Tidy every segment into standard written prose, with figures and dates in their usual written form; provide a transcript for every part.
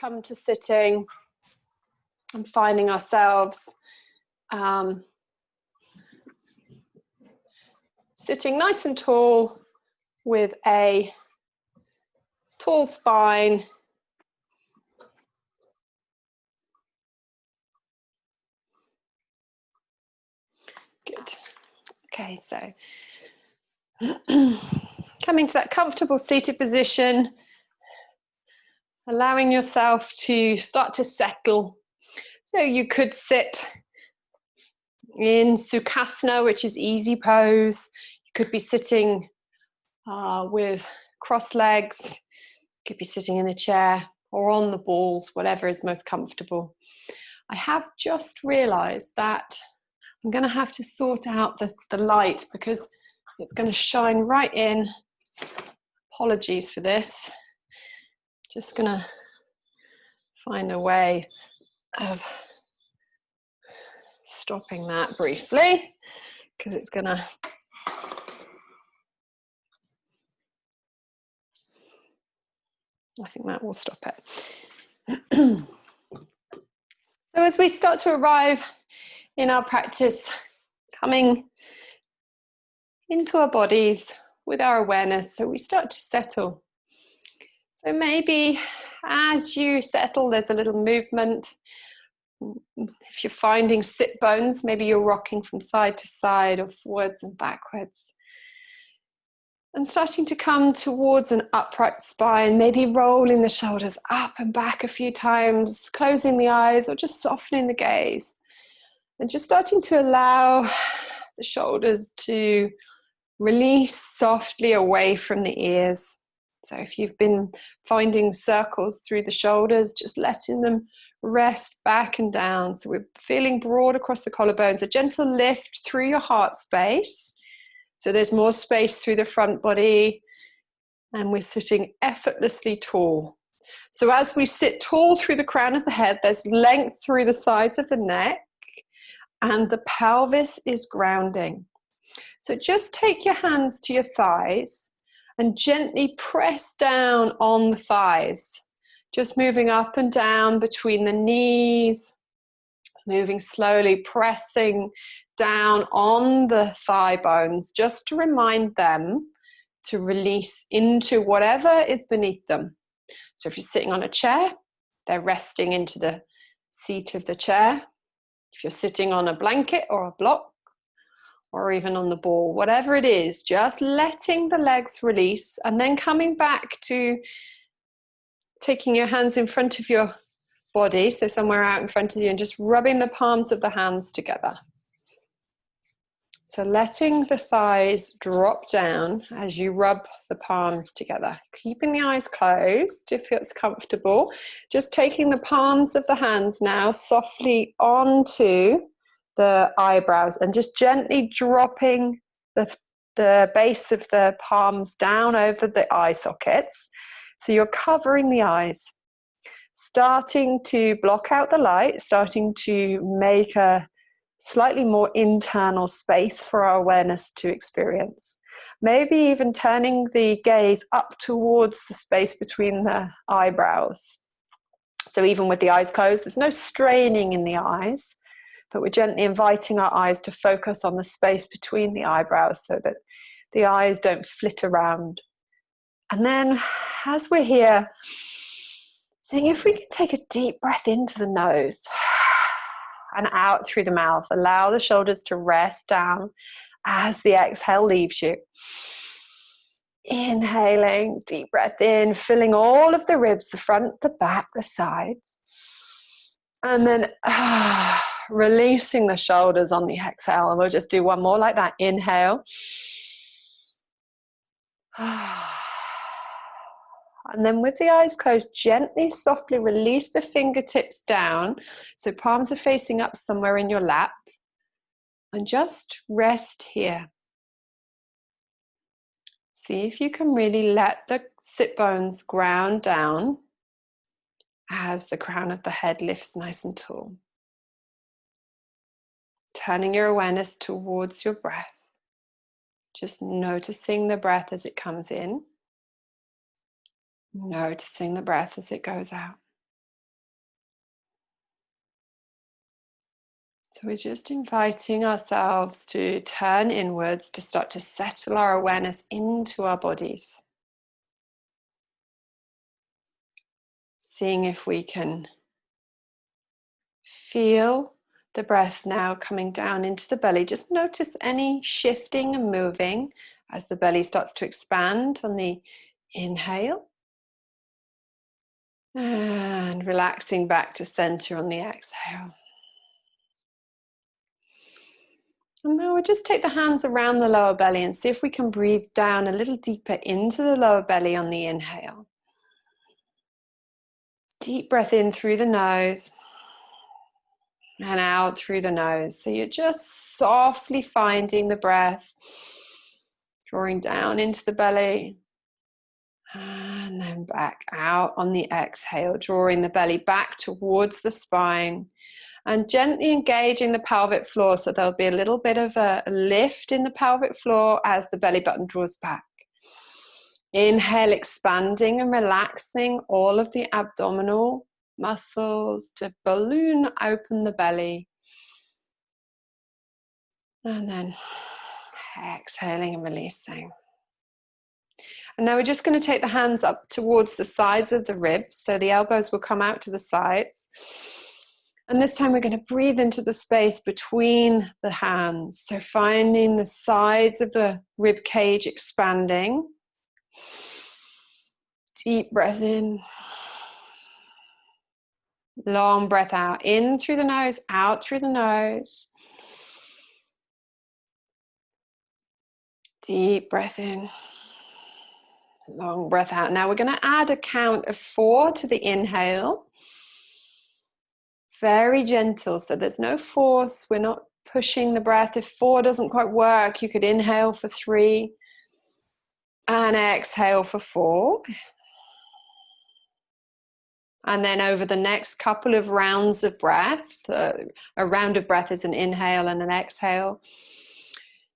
come to sitting and finding ourselves sitting nice and tall with a tall spine. Good. Okay, so coming to that comfortable seated position, allowing yourself to start to settle. So you could sit in Sukhasana, which is easy pose. You could be sitting with crossed legs. You could be sitting in a chair or on the balls, whatever is most comfortable. I have just realized that I'm going to have to sort out the light because it's going to shine right in. Apologies for this. Just going to find a way of stopping that briefly because it's going to I think that will stop it. So as we start to arrive in our practice, coming into our bodies with our awareness, so we start to settle. So maybe as you settle, there's a little movement. If you're finding sit bones, maybe you're rocking from side to side or forwards and backwards. And starting to come towards an upright spine, maybe rolling the shoulders up and back a few times, closing the eyes or just softening the gaze. And just starting to allow the shoulders to release softly away from the ears. So if you've been finding circles through the shoulders, just letting them rest back and down. So we're feeling broad across the collarbones, a gentle lift through your heart space. So there's more space through the front body and we're sitting effortlessly tall. So as we sit tall through the crown of the head, there's length through the sides of the neck and the pelvis is grounding. So just take your hands to your thighs and gently press down on the thighs. Just moving up and down between the knees, moving slowly, pressing down on the thigh bones, just to remind them to release into whatever is beneath them. So if you're sitting on a chair, they're resting into the seat of the chair. If you're sitting on a blanket or a block, or even on the ball, whatever it is, just letting the legs release and then coming back to taking your hands in front of your body, so somewhere out in front of you, and just rubbing the palms of the hands together. So letting the thighs drop down as you rub the palms together, keeping the eyes closed if it's comfortable. Just taking the palms of the hands now softly onto the eyebrows and just gently dropping the base of the palms down over the eye sockets. So you're covering the eyes, starting to block out the light, starting to make a slightly more internal space for our awareness to experience. Maybe even turning the gaze up towards the space between the eyebrows. So even with the eyes closed, there's no straining in the eyes, but we're gently inviting our eyes to focus on the space between the eyebrows so that the eyes don't flit around. And then as we're here, seeing if we can take a deep breath into the nose and out through the mouth. Allow the shoulders to rest down as the exhale leaves you. Inhaling, deep breath in, filling all of the ribs, the front, the back, the sides. And then releasing the shoulders on the exhale. And we'll just do one more like that. Inhale. And then with the eyes closed, gently, softly release the fingertips down. So palms are facing up somewhere in your lap. And just rest here. See if you can really let the sit bones ground down as the crown of the head lifts nice and tall. Turning your awareness towards your breath. Just noticing the breath as it comes in. Noticing the breath as it goes out. So we're just inviting ourselves to turn inwards, to start to settle our awareness into our bodies. Seeing if we can feel the breath now coming down into the belly. Just notice any shifting and moving as the belly starts to expand on the inhale. And relaxing back to center on the exhale. And now we'll just take the hands around the lower belly and see if we can breathe down a little deeper into the lower belly on the inhale. Deep breath in through the nose and out through the nose. So you're just softly finding the breath, drawing down into the belly. And then back out on the exhale, drawing the belly back towards the spine. And gently engaging the pelvic floor, so there'll be a little bit of a lift in the pelvic floor as the belly button draws back. Inhale, expanding and relaxing all of the abdominal muscles to balloon open the belly. And then exhaling and releasing. And now we're just going to take the hands up towards the sides of the ribs, so the elbows will come out to the sides. And this time we're going to breathe into the space between the hands. So finding the sides of the rib cage expanding. Deep breath in. Long breath out. In through the nose, out through the nose. Deep breath in. Long breath out. Now we're going to add a count of 4 to the inhale. Very gentle, so there's no force. We're not pushing the breath. If 4 doesn't quite work, you could inhale for 3 and exhale for 4. And then over the next couple of rounds of breath, a round of breath is an inhale and an exhale.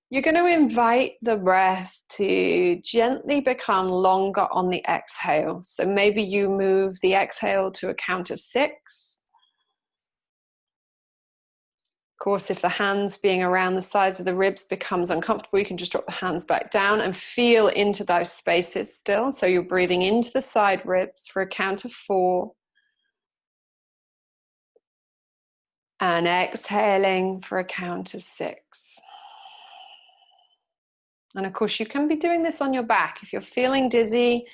You're going to invite the breath to gently become longer on the exhale. So maybe you move the exhale to a count of 6. Of course, if the hands being around the sides of the ribs becomes uncomfortable, you can just drop the hands back down and feel into those spaces still. So you're breathing into the side ribs for a count of 4. And exhaling for a count of 6. And of course, you can be doing this on your back. If you're feeling dizzy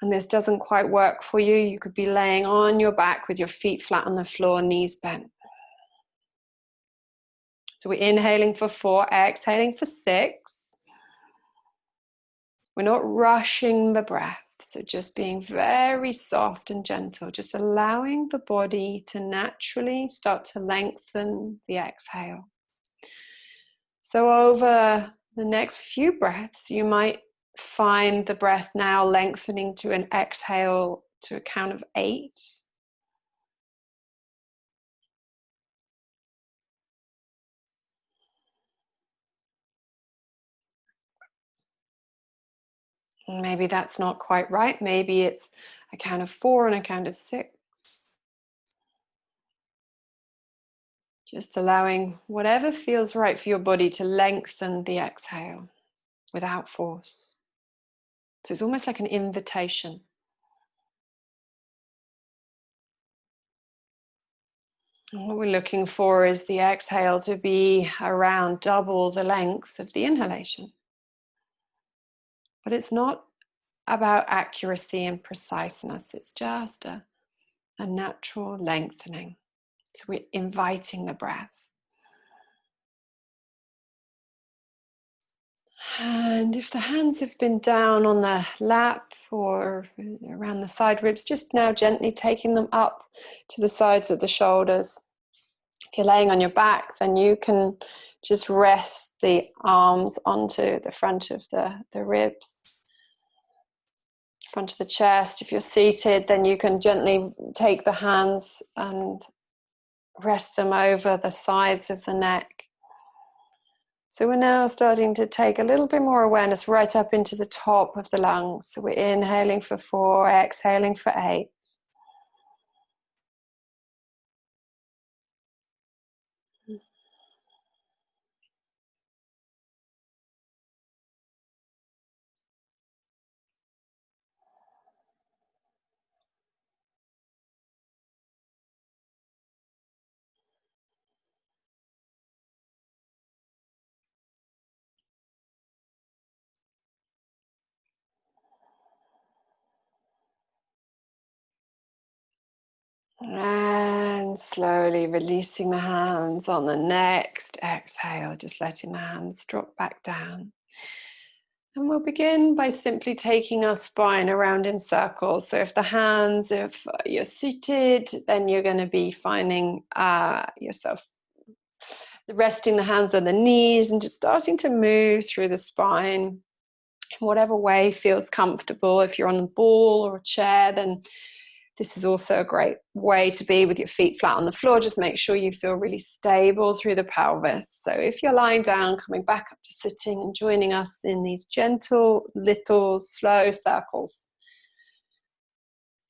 and this doesn't quite work for you, you could be laying on your back with your feet flat on the floor, knees bent. So we're inhaling for 4, exhaling for 6. We're not rushing the breath, so just being very soft and gentle, just allowing the body to naturally start to lengthen the exhale. So over the next few breaths, you might find the breath now lengthening to an exhale to a count of 8. Maybe that's not quite right. Maybe it's a count of 4 and a count of 6. Just allowing whatever feels right for your body to lengthen the exhale without force. So it's almost like an invitation. And what we're looking for is the exhale to be around double the length of the inhalation. But it's not about accuracy and preciseness. It's just a natural lengthening. So we're inviting the breath. And if the hands have been down on the lap or around the side ribs, just now gently taking them up to the sides of the shoulders. If you're laying on your back, then you can just rest the arms onto the front of the ribs, front of the chest. If you're seated, then you can gently take the hands and rest them over the sides of the neck. So we're now starting to take a little bit more awareness right up into the top of the lungs. So we're inhaling for 4, exhaling for 8. And slowly releasing the hands on the next exhale, just letting the hands drop back down. And we'll begin by simply taking our spine around in circles. So if you're seated, then you're going to be finding yourself resting the hands on the knees and just starting to move through the spine in whatever way feels comfortable. If you're on a ball or a chair, then this is also a great way to be with your feet flat on the floor. Just make sure you feel really stable through the pelvis. So if you're lying down, coming back up to sitting and joining us in these gentle, little, slow circles.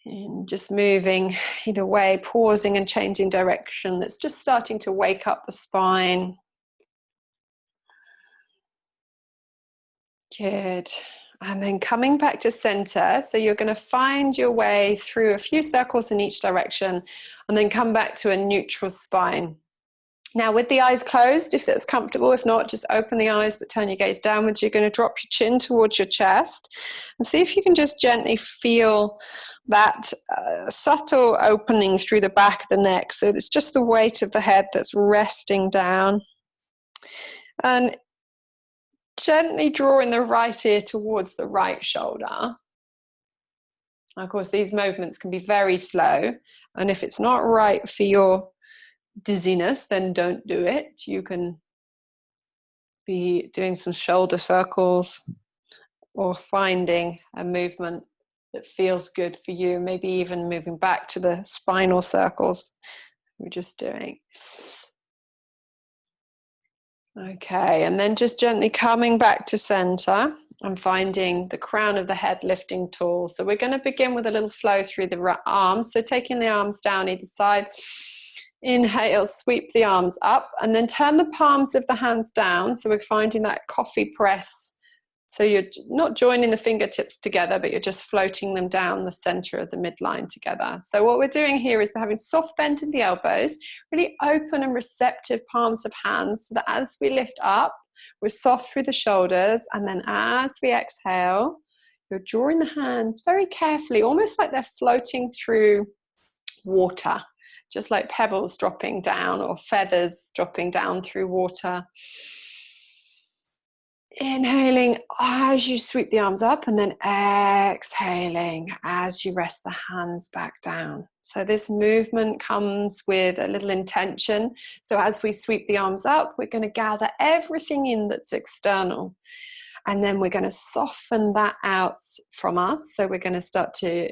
And just moving in a way, pausing and changing direction. That's just starting to wake up the spine. Good. And then coming back to center. So you're going to find your way through a few circles in each direction and then come back to a neutral spine. Now with the eyes closed, if it's comfortable, if not, just open the eyes but turn your gaze downwards. You're going to drop your chin towards your chest and see if you can just gently feel that subtle opening through the back of the neck. So it's just the weight of the head that's resting down. And gently drawing the right ear towards the right shoulder. Of course, these movements can be very slow, and if it's not right for your dizziness, then don't do it. You can be doing some shoulder circles or finding a movement that feels good for you, maybe even moving back to the spinal circles we're just doing. Okay, and then just gently coming back to center and finding the crown of the head lifting tall. So we're going to begin with a little flow through the arms. So taking the arms down either side. Inhale, sweep the arms up and then turn the palms of the hands down. So we're finding that coffee press. So you're not joining the fingertips together, but you're just floating them down the center of the midline together. So what we're doing here is we're having soft bend in the elbows, really open and receptive palms of hands, so that as we lift up, we're soft through the shoulders. And then as we exhale, you're drawing the hands very carefully, almost like they're floating through water, just like pebbles dropping down or feathers dropping down through water. Inhaling as you sweep the arms up and then exhaling as you rest the hands back down. So this movement comes with a little intention. So as we sweep the arms up, we're going to gather everything in that's external. And then we're going to soften that out from us. So we're going to start to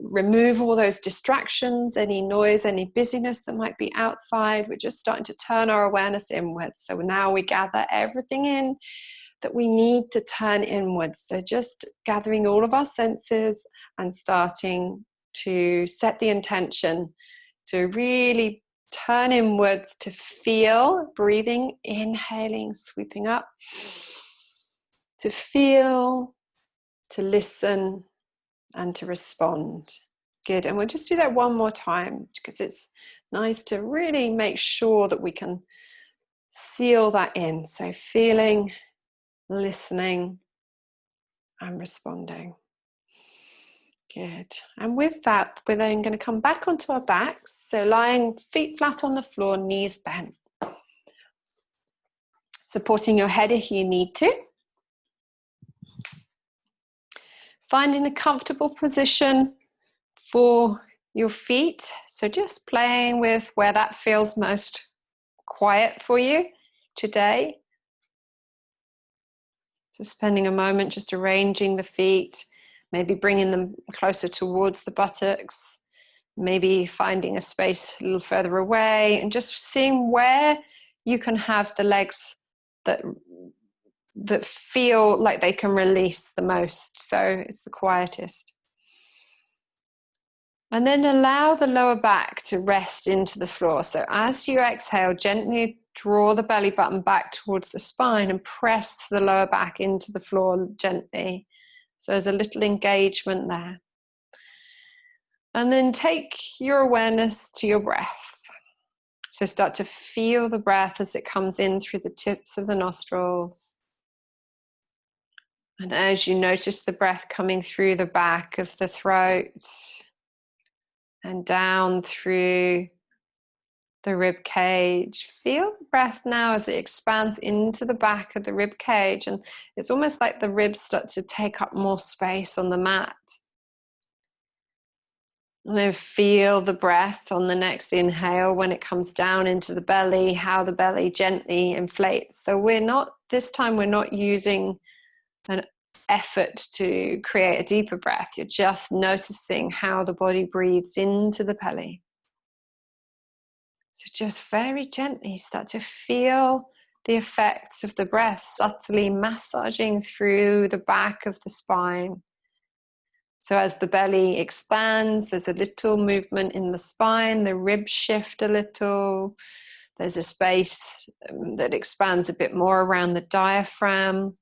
remove all those distractions, any noise, any busyness that might be outside. We're just starting to turn our awareness inwards. So now we gather everything in that we need to turn inwards. So just gathering all of our senses and starting to set the intention to really turn inwards, to feel, breathing, inhaling, sweeping up, to feel, to listen, and to respond. Good. And we'll just do that one more time because it's nice to really make sure that we can seal that in. So feeling, listening, and responding. Good. And with that, we're then going to come back onto our backs. So lying feet flat on the floor, knees bent. Supporting your head if you need to. Finding a comfortable position for your feet. So just playing with where that feels most quiet for you today. So spending a moment just arranging the feet, maybe bringing them closer towards the buttocks, maybe finding a space a little further away, and just seeing where you can have the legs that feel like they can release the most. So it's the quietest. And then allow the lower back to rest into the floor. So as you exhale, gently draw the belly button back towards the spine and press the lower back into the floor gently. So there's a little engagement there. And then take your awareness to your breath. So start to feel the breath as it comes in through the tips of the nostrils. And as you notice the breath coming through the back of the throat, and down through the rib cage. Feel the breath now as it expands into the back of the rib cage, and it's almost like the ribs start to take up more space on the mat. And then feel the breath on the next inhale when it comes down into the belly, how the belly gently inflates. So this time we're not using an effort to create a deeper breath. You're just noticing how the body breathes into the belly. So just very gently start to feel the effects of the breath subtly massaging through the back of the spine. So as the belly expands, there's a little movement in the spine, the ribs shift a little. There's a space that expands a bit more around the diaphragm.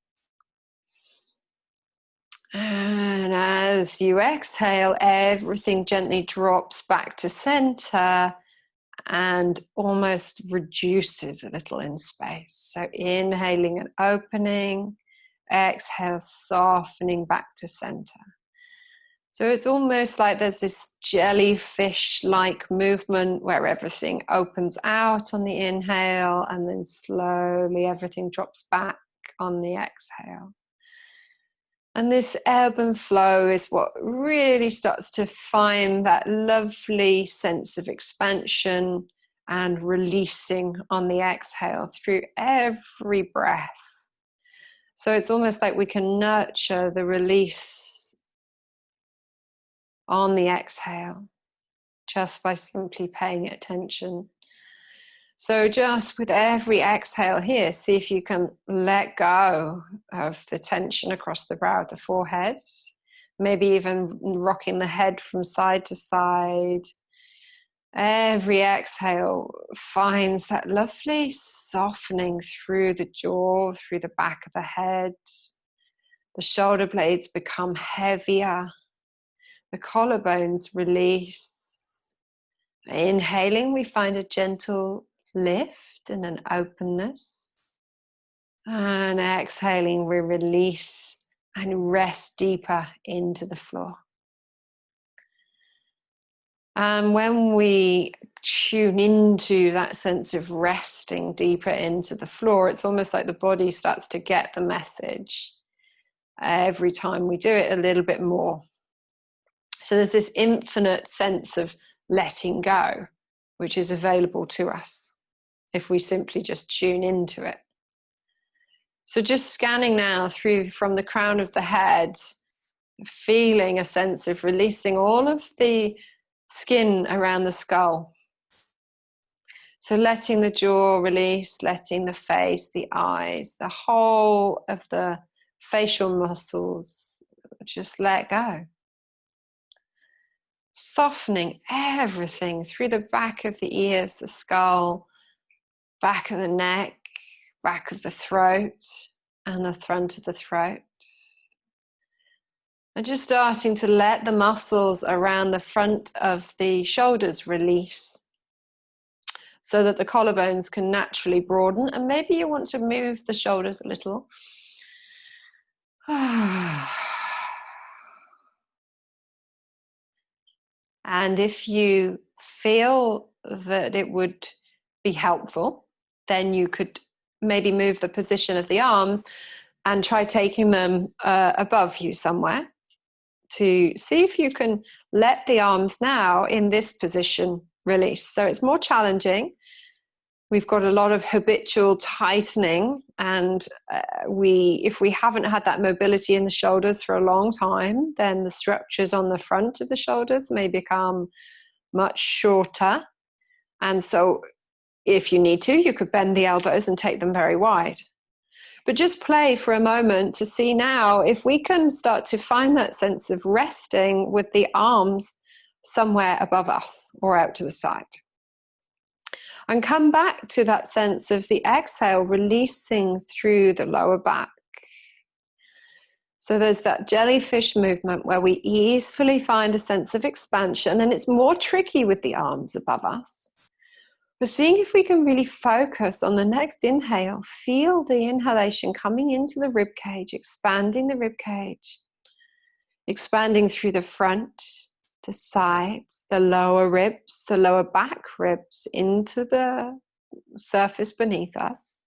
And as you exhale, everything gently drops back to center and almost reduces a little in space. So inhaling and opening, exhale, softening back to center. So it's almost like there's this jellyfish-like movement where everything opens out on the inhale and then slowly everything drops back on the exhale. And this ebb and flow is what really starts to find that lovely sense of expansion and releasing on the exhale through every breath. So it's almost like we can nurture the release on the exhale just by simply paying attention. So just with every exhale here, see if you can let go of the tension across the brow of the forehead, maybe even rocking the head from side to side. Every exhale finds that lovely softening through the jaw, through the back of the head. The shoulder blades become heavier. The collarbones release. Inhaling, we find a gentle lift and an openness. And exhaling, we release and rest deeper into the floor. And when we tune into that sense of resting deeper into the floor, it's almost like the body starts to get the message. Every time we do it a little bit more. So there's this infinite sense of letting go, which is available to us if we simply just tune into it. So just scanning now through from the crown of the head, feeling a sense of releasing all of the skin around the skull. So letting the jaw release, letting the face, the eyes, the whole of the facial muscles just let go. Softening everything through the back of the ears, the skull, back of the neck, back of the throat, and the front of the throat. And just starting to let the muscles around the front of the shoulders release so that the collarbones can naturally broaden. And maybe you want to move the shoulders a little. And if you feel that it would be helpful, then you could maybe move the position of the arms and try taking them above you somewhere to see if you can let the arms now in this position release. So it's more challenging. We've got a lot of habitual tightening, and if we haven't had that mobility in the shoulders for a long time, then the structures on the front of the shoulders may become much shorter. And so if you need to, you could bend the elbows and take them very wide. But just play for a moment to see now if we can start to find that sense of resting with the arms somewhere above us or out to the side. And come back to that sense of the exhale releasing through the lower back. So there's that jellyfish movement where we easily find a sense of expansion, and it's more tricky with the arms above us. But seeing if we can really focus on the next inhale, feel the inhalation coming into the rib cage, expanding the rib cage, expanding through the front, the sides, the lower ribs, the lower back ribs into the surface beneath us.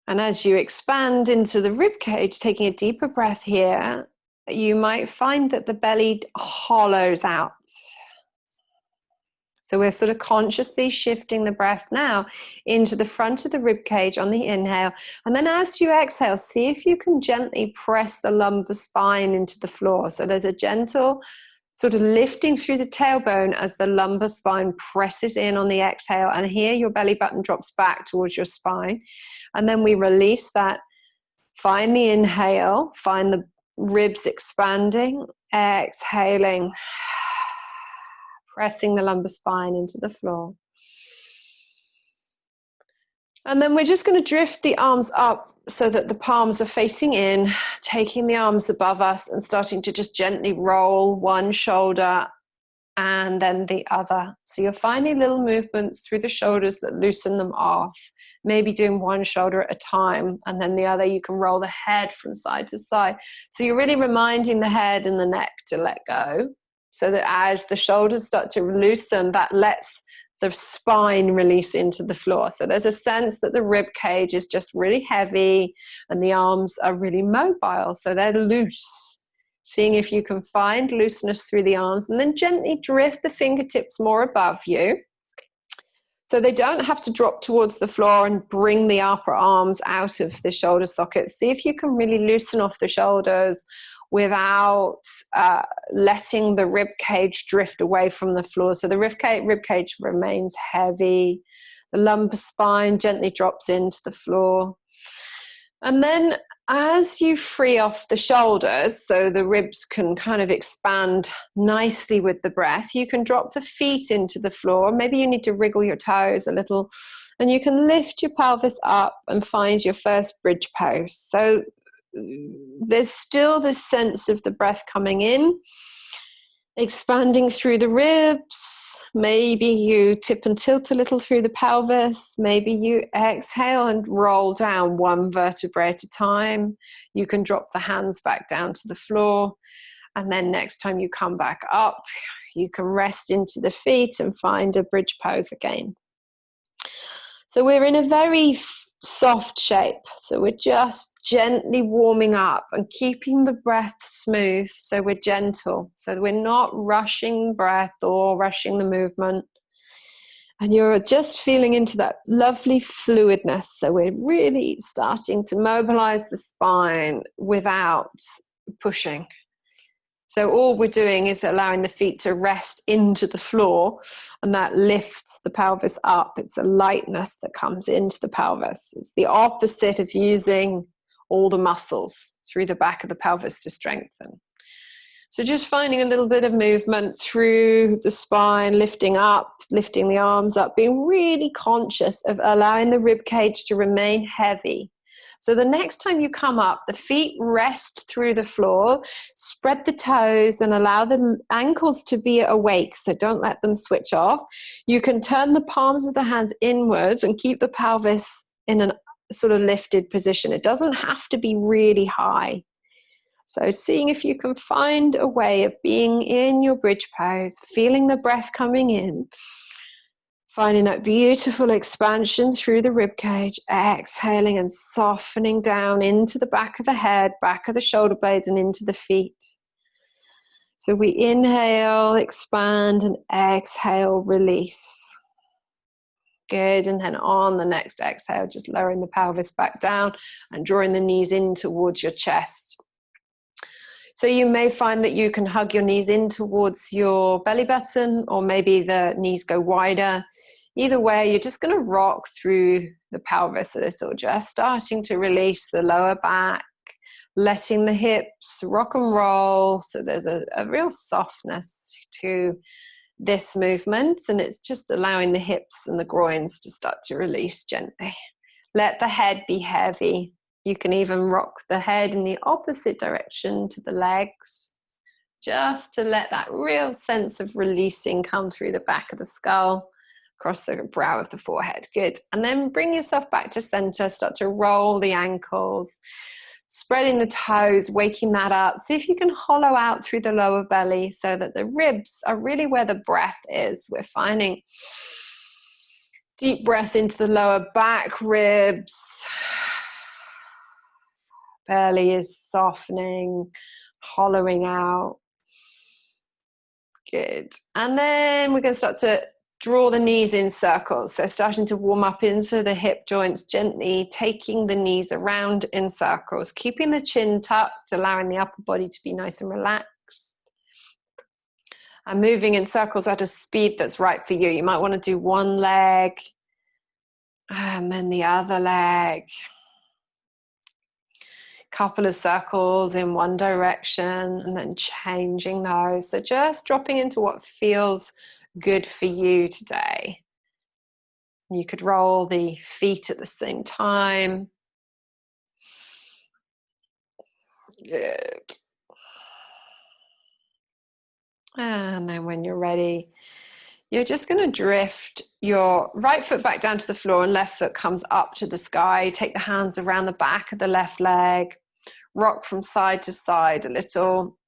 And as you expand into the rib cage, taking a deeper breath here, you might find that the belly hollows out. So we're sort of consciously shifting the breath now into the front of the rib cage on the inhale. And then as you exhale, see if you can gently press the lumbar spine into the floor. So there's a gentle sort of lifting through the tailbone as the lumbar spine presses in on the exhale. And here your belly button drops back towards your spine. And then we release that. Find the inhale, find the ribs expanding, exhaling. Pressing the lumbar spine into the floor. And then we're just going to drift the arms up so that the palms are facing in, taking the arms above us and starting to just gently roll one shoulder and then the other. So you're finding little movements through the shoulders that loosen them off, maybe doing one shoulder at a time, and then the other you can roll the head from side to side. So you're really reminding the head and the neck to let go. So that as the shoulders start to loosen, that lets the spine release into the floor. So there's a sense that the rib cage is just really heavy and the arms are really mobile. So they're loose. Seeing if you can find looseness through the arms, and then gently drift the fingertips more above you. So they don't have to drop towards the floor and bring the upper arms out of the shoulder sockets. See if you can really loosen off the shoulders without letting the rib cage drift away from the floor. So the rib cage remains heavy. The lumbar spine gently drops into the floor. And then as you free off the shoulders, so the ribs can kind of expand nicely with the breath, you can drop the feet into the floor. Maybe you need to wriggle your toes a little, and you can lift your pelvis up and find your first bridge pose. So there's still this sense of the breath coming in, expanding through the ribs. Maybe you tip and tilt a little through the pelvis. Maybe you exhale and roll down one vertebrae at a time. You can drop the hands back down to the floor. And then next time you come back up, you can rest into the feet and find a bridge pose again. So we're in a very soft shape. So we're just gently warming up and keeping the breath smooth. So we're gentle. So we're not rushing breath or rushing the movement. And you're just feeling into that lovely fluidness. So we're really starting to mobilize the spine without pushing. So all we're doing is allowing the feet to rest into the floor, and that lifts the pelvis up. It's a lightness that comes into the pelvis. It's the opposite of using all the muscles through the back of the pelvis to strengthen. So just finding a little bit of movement through the spine, lifting up, lifting the arms up, being really conscious of allowing the rib cage to remain heavy. So the next time you come up, the feet rest through the floor, spread the toes and allow the ankles to be awake. So don't let them switch off. You can turn the palms of the hands inwards and keep the pelvis in a sort of lifted position. It doesn't have to be really high. So seeing if you can find a way of being in your bridge pose, feeling the breath coming in, finding that beautiful expansion through the rib cage, exhaling and softening down into the back of the head, back of the shoulder blades and into the feet. So we inhale, expand, and exhale, release. Good. And then on the next exhale, just lowering the pelvis back down and drawing the knees in towards your chest. So you may find that you can hug your knees in towards your belly button, or maybe the knees go wider. Either way, you're just going to rock through the pelvis a little, just starting to release the lower back, letting the hips rock and roll. So there's a real softness to this movement, and it's just allowing the hips and the groins to start to release gently. Let the head be heavy. You can even rock the head in the opposite direction to the legs, just to let that real sense of releasing come through the back of the skull, across the brow of the forehead. Good. And then bring yourself back to center. Start to roll the ankles. Spreading the toes, waking that up. See if you can hollow out through the lower belly so that the ribs are really where the breath is. We're finding deep breath into the lower back ribs. Belly is softening, hollowing out. Good. And then we're going to start to draw the knees in circles. So starting to warm up into the hip joints, gently taking the knees around in circles, keeping the chin tucked, allowing the upper body to be nice and relaxed. And moving in circles at a speed that's right for you. You might want to do one leg and then the other leg. Couple of circles in one direction and then changing those. So just dropping into what feels good for you today. You could roll the feet at the same time. Good. And then when you're ready, you're just going to drift your right foot back down to the floor and left foot comes up to the sky. Take the hands around the back of the left leg. Rock from side to side a little.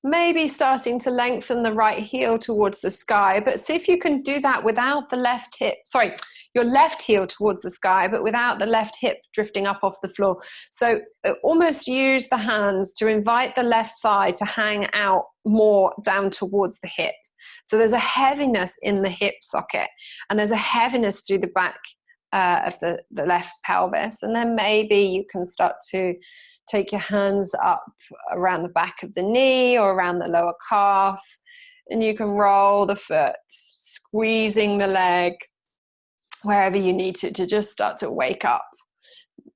Maybe starting to lengthen the right heel towards the sky, but see if you can do that without the left hip, sorry, your left heel towards the sky, but without the left hip drifting up off the floor. So almost use the hands to invite the left thigh to hang out more down towards the hip. So there's a heaviness in the hip socket and there's a heaviness through the back of the left pelvis. And then maybe you can start to take your hands up around the back of the knee or around the lower calf, and you can roll the foot, squeezing the leg wherever you need to just start to wake up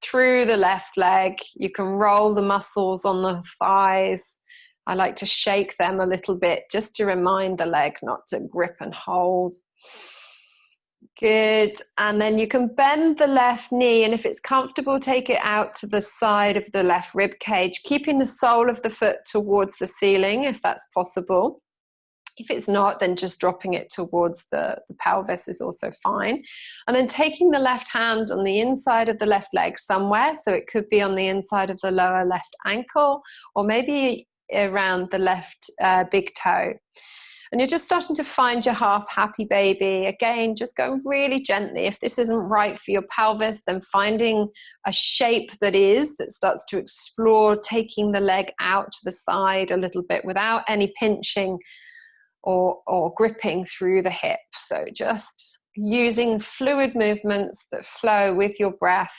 through the left leg. You can roll the muscles on the thighs. I like to shake them a little bit just to remind the leg not to grip and hold. Good. And then you can bend the left knee, and if it's comfortable, take it out to the side of the left rib cage, keeping the sole of the foot towards the ceiling if that's possible. If it's not, then just dropping it towards the pelvis is also fine. And then taking the left hand on the inside of the left leg somewhere. So it could be on the inside of the lower left ankle or maybe around the left big toe. And you're just starting to find your half happy baby. Again, just going really gently. If this isn't right for your pelvis, then finding a shape that starts to explore, taking the leg out to the side a little bit without any pinching or gripping through the hip. So just using fluid movements that flow with your breath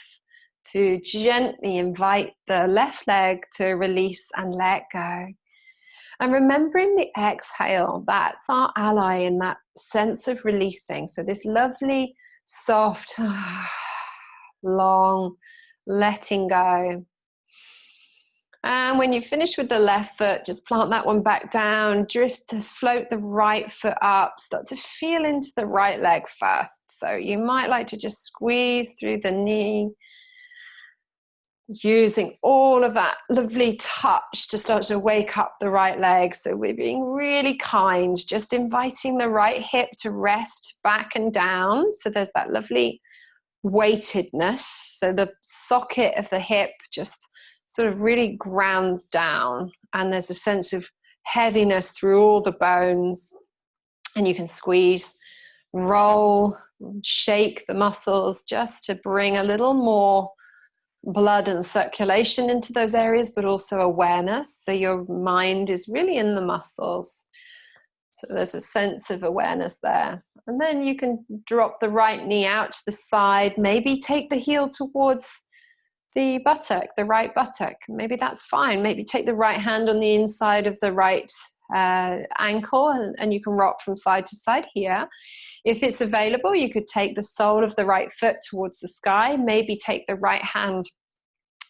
to gently invite the left leg to release and let go. And remembering the exhale, that's our ally in that sense of releasing. So this lovely, soft, long letting go. And when you finish with the left foot, just plant that one back down, drift to float the right foot up, start to feel into the right leg first. So you might like to just squeeze through the knee, using all of that lovely touch to start to wake up the right leg. So we're being really kind, just inviting the right hip to rest back and down. So there's that lovely weightedness. So the socket of the hip just sort of really grounds down, and there's a sense of heaviness through all the bones. And you can squeeze, roll, shake the muscles just to bring a little more blood and circulation into those areas, but also awareness. So your mind is really in the muscles. So there's a sense of awareness there. And then you can drop the right knee out to the side, maybe take the heel towards the buttock, the right buttock. Maybe that's fine. Maybe take the right hand on the inside of the right ankle, and you can rock from side to side here. If it's available, you could take the sole of the right foot towards the sky, maybe take the right hand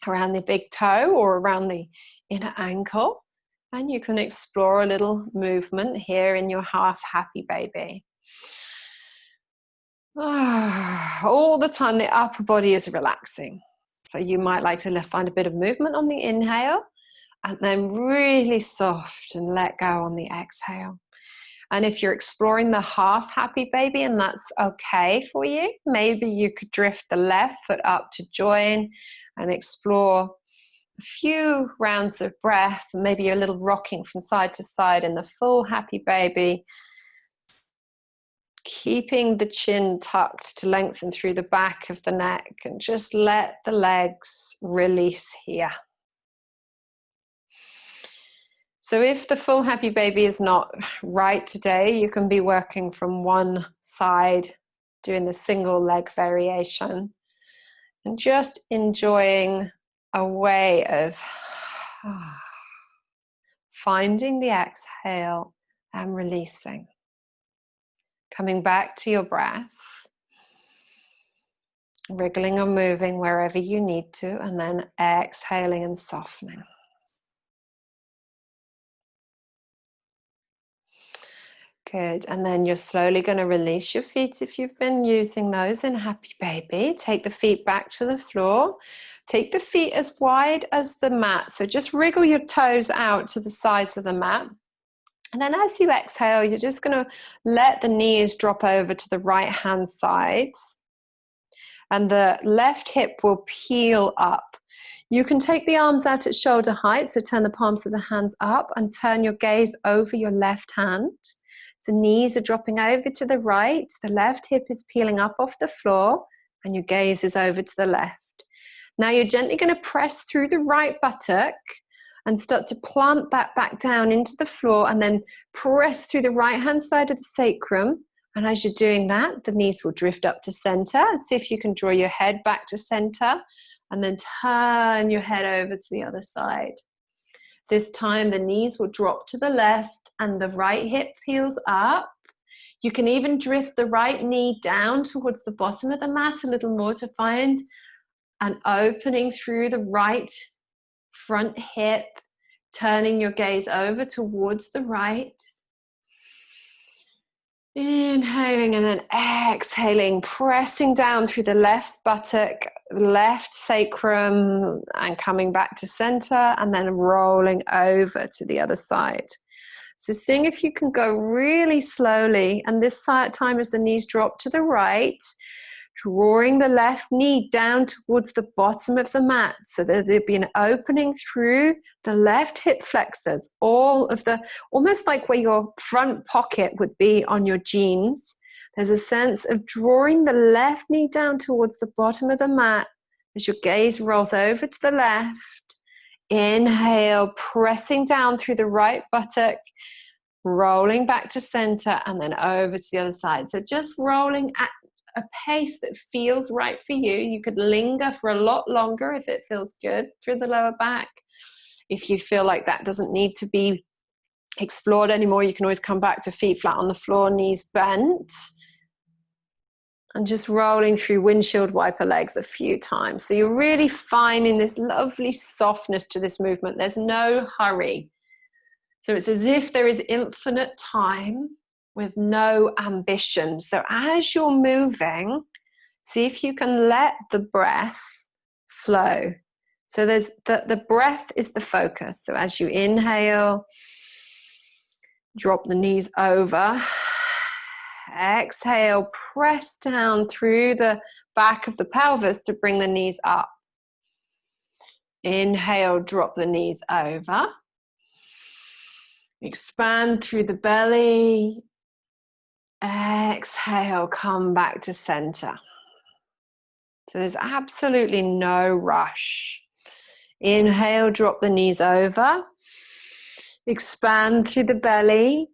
around the big toe or around the inner ankle, and you can explore a little movement here in your half happy baby. All the time the upper body is relaxing. So you might like to find a bit of movement on the inhale, and then really soft and let go on the exhale. And if you're exploring the half happy baby and that's okay for you, maybe you could drift the left foot up to join and explore a few rounds of breath, maybe a little rocking from side to side in the full happy baby, keeping the chin tucked to lengthen through the back of the neck, and just let the legs release here. So if the full happy baby is not right today, you can be working from one side, doing the single leg variation, and just enjoying a way of finding the exhale and releasing. Coming back to your breath, wriggling or moving wherever you need to, and then exhaling and softening. Good, and then you're slowly going to release your feet if you've been using those in Happy Baby. Take the feet back to the floor. Take the feet as wide as the mat. So just wriggle your toes out to the sides of the mat. And then as you exhale, you're just going to let the knees drop over to the right hand sides. And the left hip will peel up. You can take the arms out at shoulder height, so turn the palms of the hands up and turn your gaze over your left hand. So knees are dropping over to the right, the left hip is peeling up off the floor, and your gaze is over to the left. Now you're gently going to press through the right buttock and start to plant that back down into the floor, and then press through the right hand side of the sacrum. And as you're doing that, the knees will drift up to center. See if you can draw your head back to center, and then turn your head over to the other side. This time the knees will drop to the left and the right hip peels up. You can even drift the right knee down towards the bottom of the mat a little more to find an opening through the right front hip, turning your gaze over towards the right. Inhaling and then exhaling, pressing down through the left buttock, left sacrum, and coming back to center, and then rolling over to the other side. So seeing if you can go really slowly, and this time as the knees drop to the right, drawing the left knee down towards the bottom of the mat, so that there'd be an opening through the left hip flexors, almost like where your front pocket would be on your jeans. There's a sense of drawing the left knee down towards the bottom of the mat as your gaze rolls over to the left. Inhale, pressing down through the right buttock, rolling back to center, and then over to the other side. So just rolling at a pace that feels right for you. You could linger for a lot longer if it feels good through the lower back. If you feel like that doesn't need to be explored anymore, you can always come back to feet flat on the floor, knees bent, and just rolling through windshield wiper legs a few times. So you're really finding this lovely softness to this movement. There's no hurry. So it's as if there is infinite time with no ambition. So as you're moving, see if you can let the breath flow. So there's the breath is the focus. So as you inhale, drop the knees over. Exhale, press down through the back of the pelvis to bring the knees up. Inhale, drop the knees over. Expand through the belly. Exhale, come back to center. So there's absolutely no rush. Inhale, drop the knees over. Expand through the belly.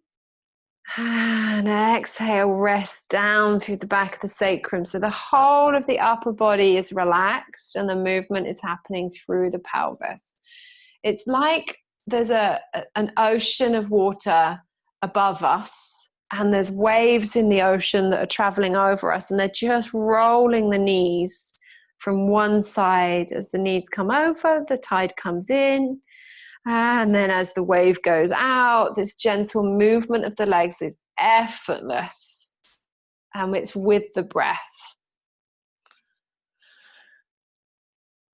And exhale, rest down through the back of the sacrum. So the whole of the upper body is relaxed and the movement is happening through the pelvis. It's like there's an ocean of water above us, and there's waves in the ocean that are traveling over us, and they're just rolling the knees from one side. As the knees come over, the tide comes in, and then as the wave goes out, this gentle movement of the legs is effortless, and it's with the breath.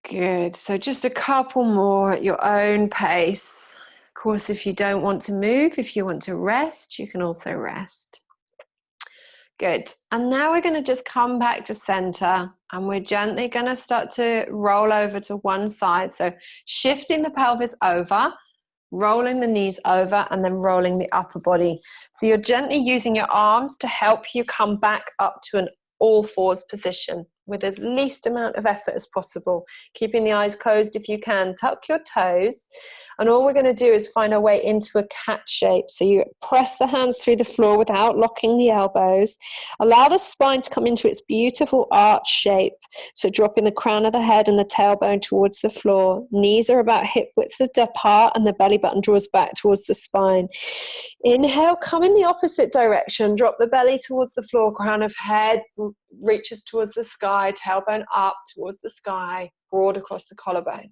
Good. So just a couple more at your own pace. Of course, if you don't want to move, if you want to rest, you can also rest. Good. And now we're going to just come back to center, and we're gently going to start to roll over to one side. So shifting the pelvis over, rolling the knees over, and then rolling the upper body. So you're gently using your arms to help you come back up to an all fours position with as least amount of effort as possible. Keeping the eyes closed if you can. Tuck your toes. And all we're going to do is find our way into a cat shape. So you press the hands through the floor without locking the elbows. Allow the spine to come into its beautiful arch shape. So dropping the crown of the head and the tailbone towards the floor. Knees are about hip width apart and the belly button draws back towards the spine. Inhale, come in the opposite direction. Drop the belly towards the floor. Crown of head reaches towards the sky. Tailbone up towards the sky. Broad across the collarbones.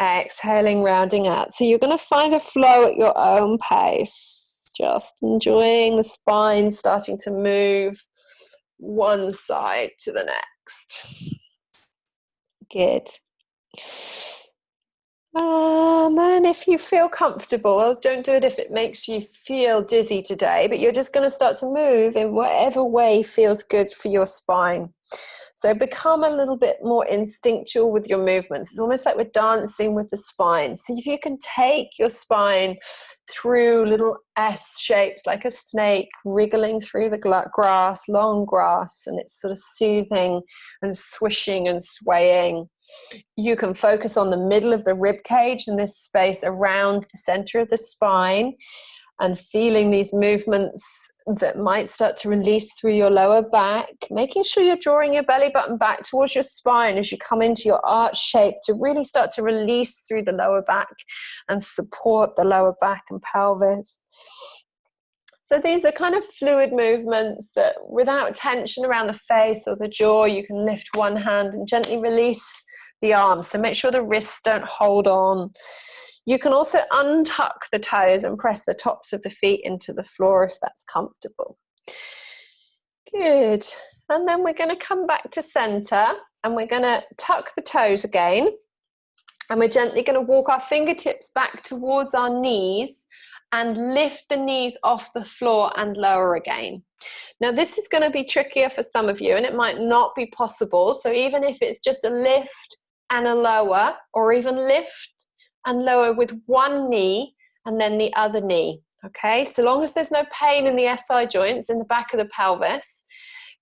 Exhaling, rounding out. So you're going to find a flow at your own pace. Just enjoying the spine starting to move one side to the next. Good. And then if you feel comfortable, don't do it if it makes you feel dizzy today, but you're just going to start to move in whatever way feels good for your spine. So become a little bit more instinctual with your movements. It's almost like we're dancing with the spine. See if you can take your spine through little S shapes like a snake, wriggling through the grass, long grass, and it's sort of soothing and swishing and swaying. You can focus on the middle of the rib cage and this space around the center of the spine, and feeling these movements that might start to release through your lower back, making sure you're drawing your belly button back towards your spine as you come into your arch shape to really start to release through the lower back and support the lower back and pelvis. So these are kind of fluid movements that without tension around the face or the jaw, you can lift one hand and gently release the arms. So make sure the wrists don't hold on. You can also untuck the toes and press the tops of the feet into the floor if that's comfortable. Good. And then we're going to come back to center and we're going to tuck the toes again. And we're gently going to walk our fingertips back towards our knees and lift the knees off the floor and lower again. Now this is going to be trickier for some of you and it might not be possible. So even if it's just a lift and a lower, or even lift and lower with one knee and then the other knee, okay? So long as there's no pain in the SI joints in the back of the pelvis,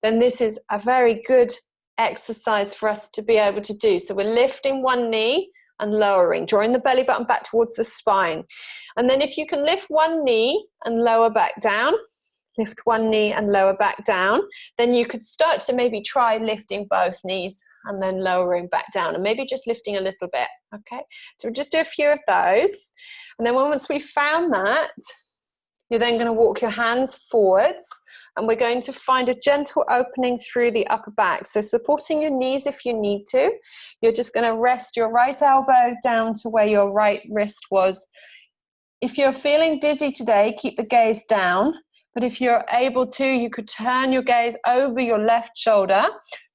then this is a very good exercise for us to be able to do. So we're lifting one knee and lowering, drawing the belly button back towards the spine. And then if you can lift one knee and lower back down, lift one knee and lower back down, then you could start to maybe try lifting both knees and then lowering back down and maybe just lifting a little bit, okay? So we'll just do a few of those. And then once we've found that, you're then going to walk your hands forwards and we're going to find a gentle opening through the upper back. So supporting your knees if you need to. You're just going to rest your right elbow down to where your right wrist was. If you're feeling dizzy today, keep the gaze down. But if you're able to, you could turn your gaze over your left shoulder,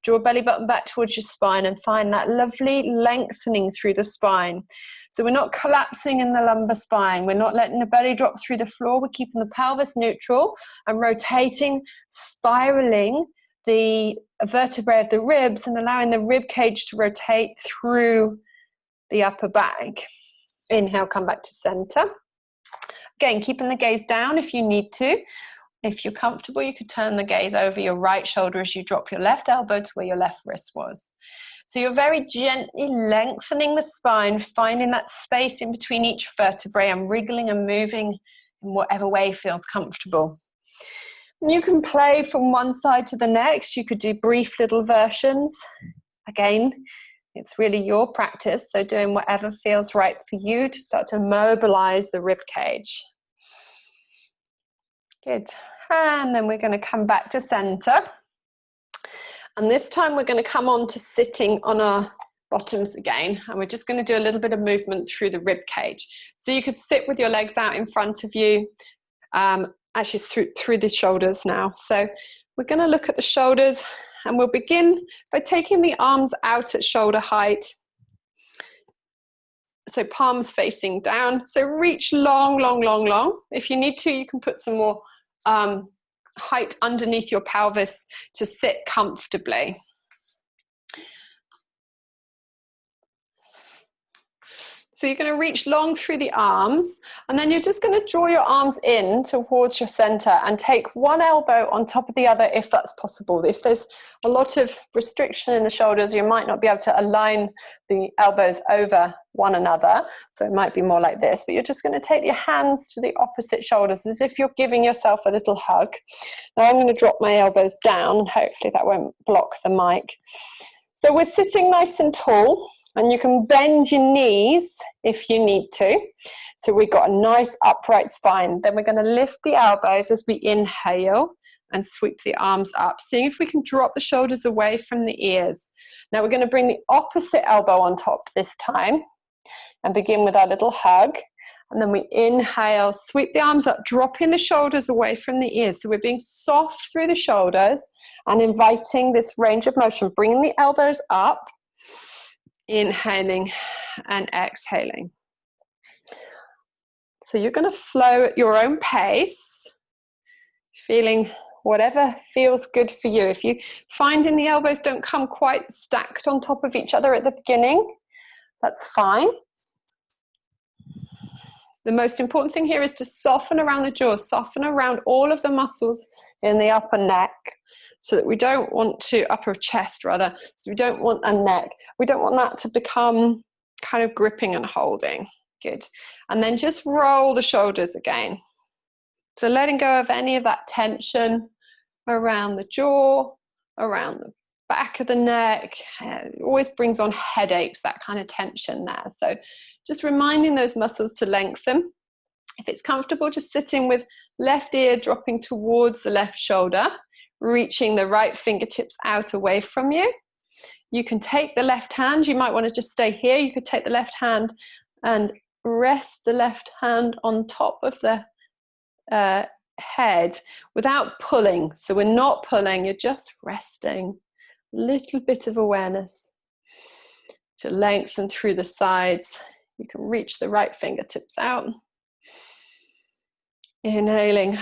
draw belly button back towards your spine and find that lovely lengthening through the spine. So we're not collapsing in the lumbar spine. We're not letting the belly drop through the floor. We're keeping the pelvis neutral and rotating, spiraling the vertebrae of the ribs and allowing the rib cage to rotate through the upper back. Inhale, come back to center. Again, keeping the gaze down if you need to. If you're comfortable, you could turn the gaze over your right shoulder as you drop your left elbow to where your left wrist was. So you're very gently lengthening the spine, finding that space in between each vertebrae and wriggling and moving in whatever way feels comfortable. You can play from one side to the next. You could do brief little versions. Again, it's really your practice, so doing whatever feels right for you to start to mobilize the rib cage. Good. And then we're going to come back to center. And this time we're going to come on to sitting on our bottoms again. And we're just going to do a little bit of movement through the rib cage. So you could sit with your legs out in front of you, actually through the shoulders now. So we're going to look at the shoulders and we'll begin by taking the arms out at shoulder height. So palms facing down. So reach long, long, long, long. If you need to, you can put some more height underneath your pelvis to sit comfortably. So you're going to reach long through the arms, and then you're just going to draw your arms in towards your center and take one elbow on top of the other if that's possible. If there's a lot of restriction in the shoulders, you might not be able to align the elbows over one another. So it might be more like this, but you're just going to take your hands to the opposite shoulders as if you're giving yourself a little hug. Now I'm going to drop my elbows down, and hopefully that won't block the mic. So we're sitting nice and tall. And you can bend your knees if you need to. So we've got a nice upright spine. Then we're going to lift the elbows as we inhale and sweep the arms up, seeing if we can drop the shoulders away from the ears. Now we're going to bring the opposite elbow on top this time and begin with our little hug. And then we inhale, sweep the arms up, dropping the shoulders away from the ears. So we're being soft through the shoulders and inviting this range of motion, bringing the elbows up. Inhaling and exhaling. So you're going to flow at your own pace, feeling whatever feels good for you. If you find the elbows don't come quite stacked on top of each other at the beginning, that's fine. The most important thing here is to soften around the jaw, soften around all of the muscles in the upper neck. So that we don't want to, upper chest rather, so we don't want a neck. We don't want that to become kind of gripping and holding. Good. And then just roll the shoulders again. So letting go of any of that tension around the jaw, around the back of the neck. It always brings on headaches, that kind of tension there. So just reminding those muscles to lengthen. If it's comfortable, just sitting with left ear dropping towards the left shoulder, reaching the right fingertips out away from you. You can take the left hand, you might want to just stay here. You could take the left hand and rest the left hand on top of the head without pulling. So we're not pulling, you're just resting. A little bit of awareness to lengthen through the sides. You can reach the right fingertips out. Inhaling.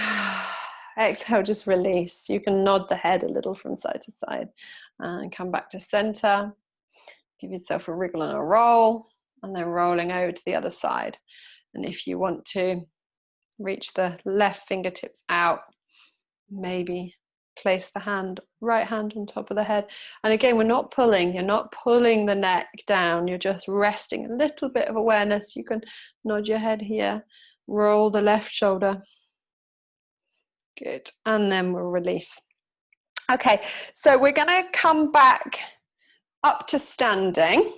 Exhale, just release. You can nod the head a little from side to side and come back to center. Give yourself a wriggle and a roll, and then rolling over to the other side. And if you want to reach the left fingertips out, maybe place the right hand on top of the head. And again, we're not pulling. You're not pulling the neck down. You're just resting. A little bit of awareness. You can nod your head here. Roll the left shoulder. Good. And then we'll release. Okay, so we're going to come back up to standing,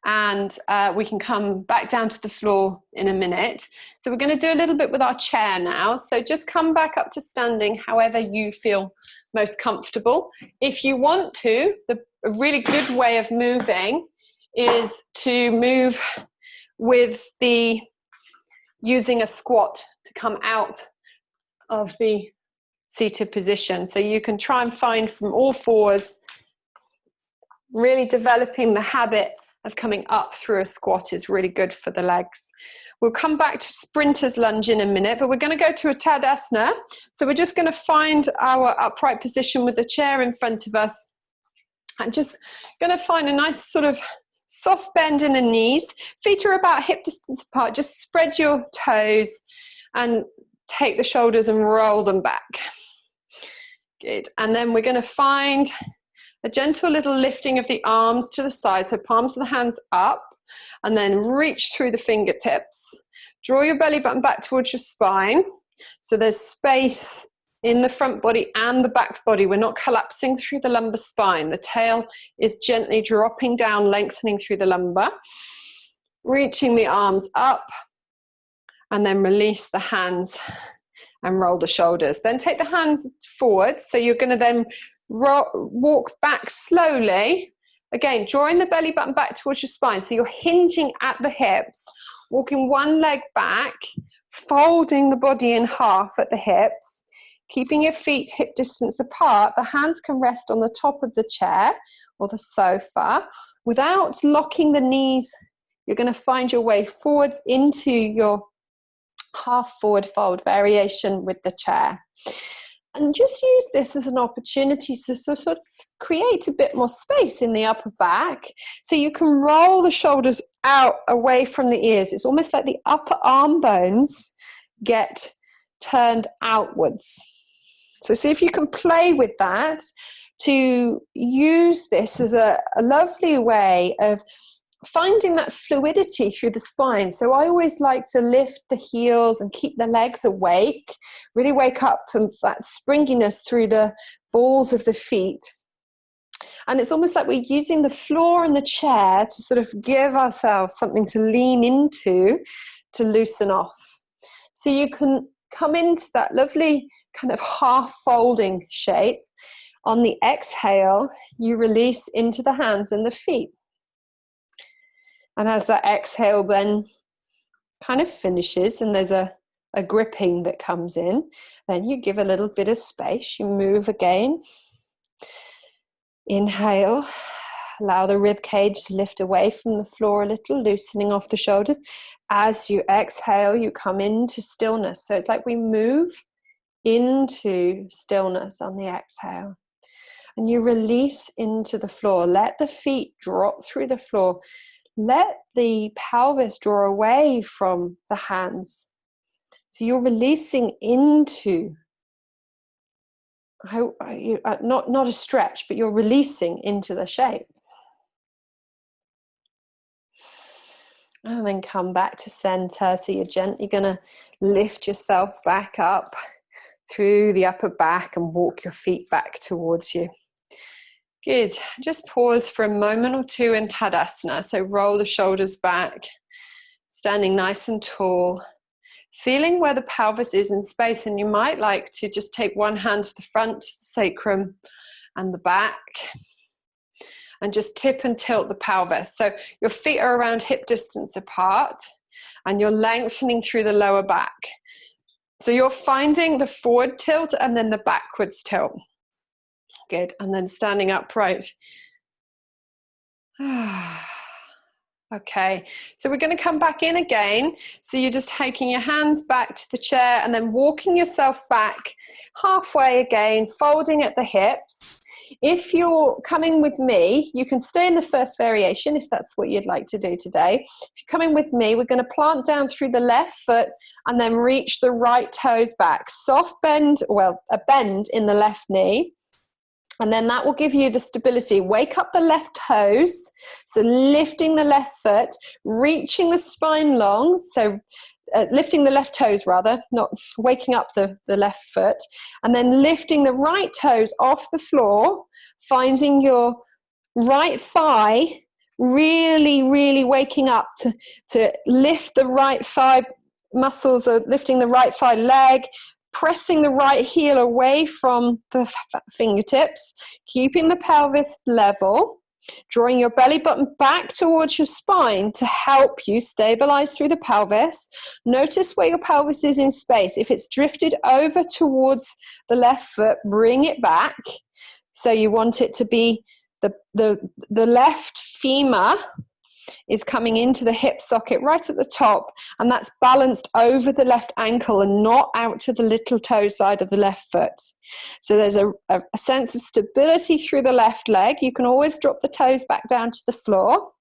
and we can come back down to the floor in a minute. So we're going to do a little bit with our chair now. So just come back up to standing however you feel most comfortable. If you want to, a really good way of moving is to move with using a squat to come out of the seated position. So you can try and find from all fours, really developing the habit of coming up through a squat is really good for the legs. We'll come back to sprinter's lunge in a minute, but we're going to go to a Tadasana. So we're just going to find our upright position with the chair in front of us, and just going to find a nice sort of soft bend in the knees. Feet are about hip distance apart. Just spread your toes and take the shoulders and roll them back. Good. And then we're going to find a gentle little lifting of the arms to the side. So palms of the hands up, and then reach through the fingertips. Draw your belly button back towards your spine. So there's space in the front body and the back body. We're not collapsing through the lumbar spine. The tail is gently dropping down, lengthening through the lumbar. Reaching the arms up, and then release the hands and roll the shoulders. Then take the hands forward. So you're going to then walk back slowly. Again, drawing the belly button back towards your spine. So you're hinging at the hips, walking one leg back, folding the body in half at the hips, keeping your feet hip distance apart. The hands can rest on the top of the chair or the sofa. Without locking the knees, you're going to find your way forwards into your half forward fold variation with the chair. And just use this as an opportunity to sort of create a bit more space in the upper back. So you can roll the shoulders out away from the ears. It's almost like the upper arm bones get turned outwards. So see if you can play with that to use this as a lovely way of finding that fluidity through the spine. So I always like to lift the heels and keep the legs awake, really wake up from that springiness through the balls of the feet. And it's almost like we're using the floor and the chair to sort of give ourselves something to lean into to loosen off. So you can come into that lovely kind of half folding shape. On the exhale, you release into the hands and the feet. And as that exhale then kind of finishes and there's a gripping that comes in, then you give a little bit of space. You move again. Inhale. Allow the rib cage to lift away from the floor a little, loosening off the shoulders. As you exhale, you come into stillness. So it's like we move into stillness on the exhale. And you release into the floor. Let the feet drop through the floor. Let the pelvis draw away from the hands. So you're releasing into, not a stretch, but you're releasing into the shape. And then come back to center. So you're gently going to lift yourself back up through the upper back and walk your feet back towards you. Good. Just pause for a moment or two in Tadasana. So roll the shoulders back, standing nice and tall, feeling where the pelvis is in space. And you might like to just take one hand to the front, the sacrum and the back, and just tip and tilt the pelvis. So your feet are around hip distance apart and you're lengthening through the lower back. So you're finding the forward tilt and then the backwards tilt. Good. And then standing upright. Okay, so we're going to come back in again. So you're just taking your hands back to the chair and then walking yourself back halfway again, folding at the hips. If you're coming with me, you can stay in the first variation if that's what you'd like to do today. If you're coming with me, we're going to plant down through the left foot and then reach the right toes back. Soft bend, well, a bend in the left knee. And then that will give you the stability. Wake up the left toes. So lifting the left foot, reaching the spine long. So lifting the left toes rather, not waking up the left foot. And then lifting the right toes off the floor, finding your right thigh, really, really waking up to lift the right thigh muscles, or lifting the right thigh leg, pressing the right heel away from the fingertips, keeping the pelvis level, drawing your belly button back towards your spine to help you stabilize through the pelvis. Notice where your pelvis is in space. If it's drifted over towards the left foot, bring it back. So you want it to be the left femur is coming into the hip socket right at the top, and that's balanced over the left ankle and not out to the little toe side of the left foot. So there's a sense of stability through the left leg. You can always drop the toes back down to the floor,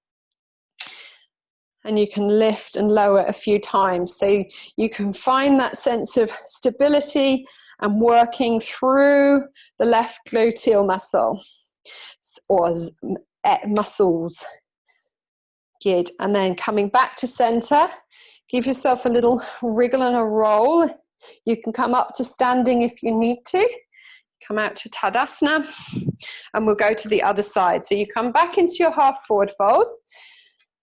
and you can lift and lower a few times. So you can find that sense of stability and working through the left gluteal muscle or muscles. Good. And then coming back to center, give yourself a little wriggle and a roll. You can come up to standing if you need to. Come out to Tadasana, and we'll go to the other side. So you come back into your half forward fold.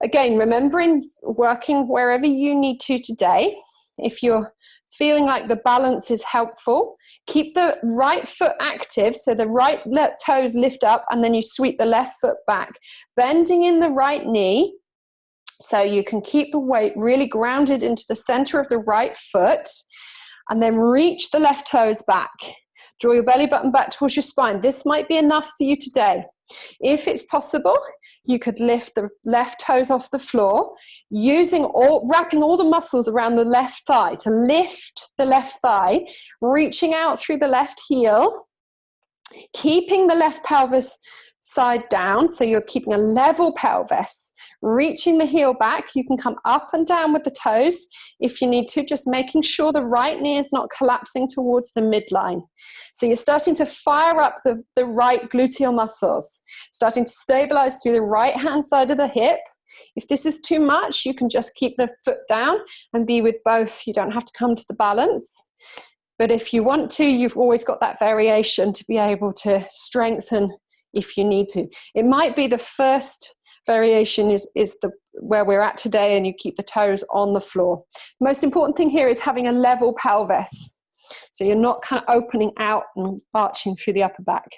Again, remembering working wherever you need to today. If you're feeling like the balance is helpful, keep the right foot active. So the right toes lift up, and then you sweep the left foot back, bending in the right knee. So you can keep the weight really grounded into the center of the right foot, and then reach the left toes back. Draw your belly button back towards your spine. This might be enough for you today. If it's possible, you could lift the left toes off the floor, wrapping all the muscles around the left thigh to lift the left thigh, reaching out through the left heel, keeping the left pelvis side down, so you're keeping a level pelvis, reaching the heel back. You can come up and down with the toes if you need to, just making sure the right knee is not collapsing towards the midline. So you're starting to fire up the right gluteal muscles, starting to stabilize through the right hand side of the hip. If this is too much, you can just keep the foot down and be with both. You don't have to come to the balance. But if you want to, you've always got that variation to be able to strengthen if you need to. It might be the first variation is where we're at today, and you keep the toes on the floor. The most important thing here is having a level pelvis. So you're not kind of opening out and arching through the upper back.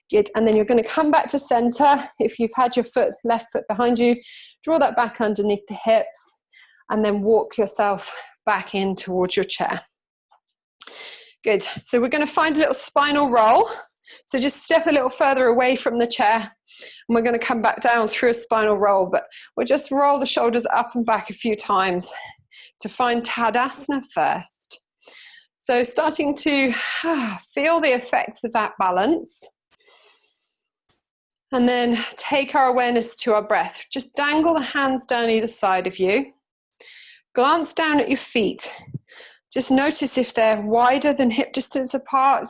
Good. And then you're going to come back to center. If you've had your left foot behind you, draw that back underneath the hips, and then walk yourself back in towards your chair. Good. So we're going to find a little spinal roll. So just step a little further away from the chair, and we're going to come back down through a spinal roll, but we'll just roll the shoulders up and back a few times to find Tadasana first. So starting to feel the effects of that balance, and then take our awareness to our breath. Just dangle the hands down either side of you. Glance down at your feet. Just notice if they're wider than hip distance apart.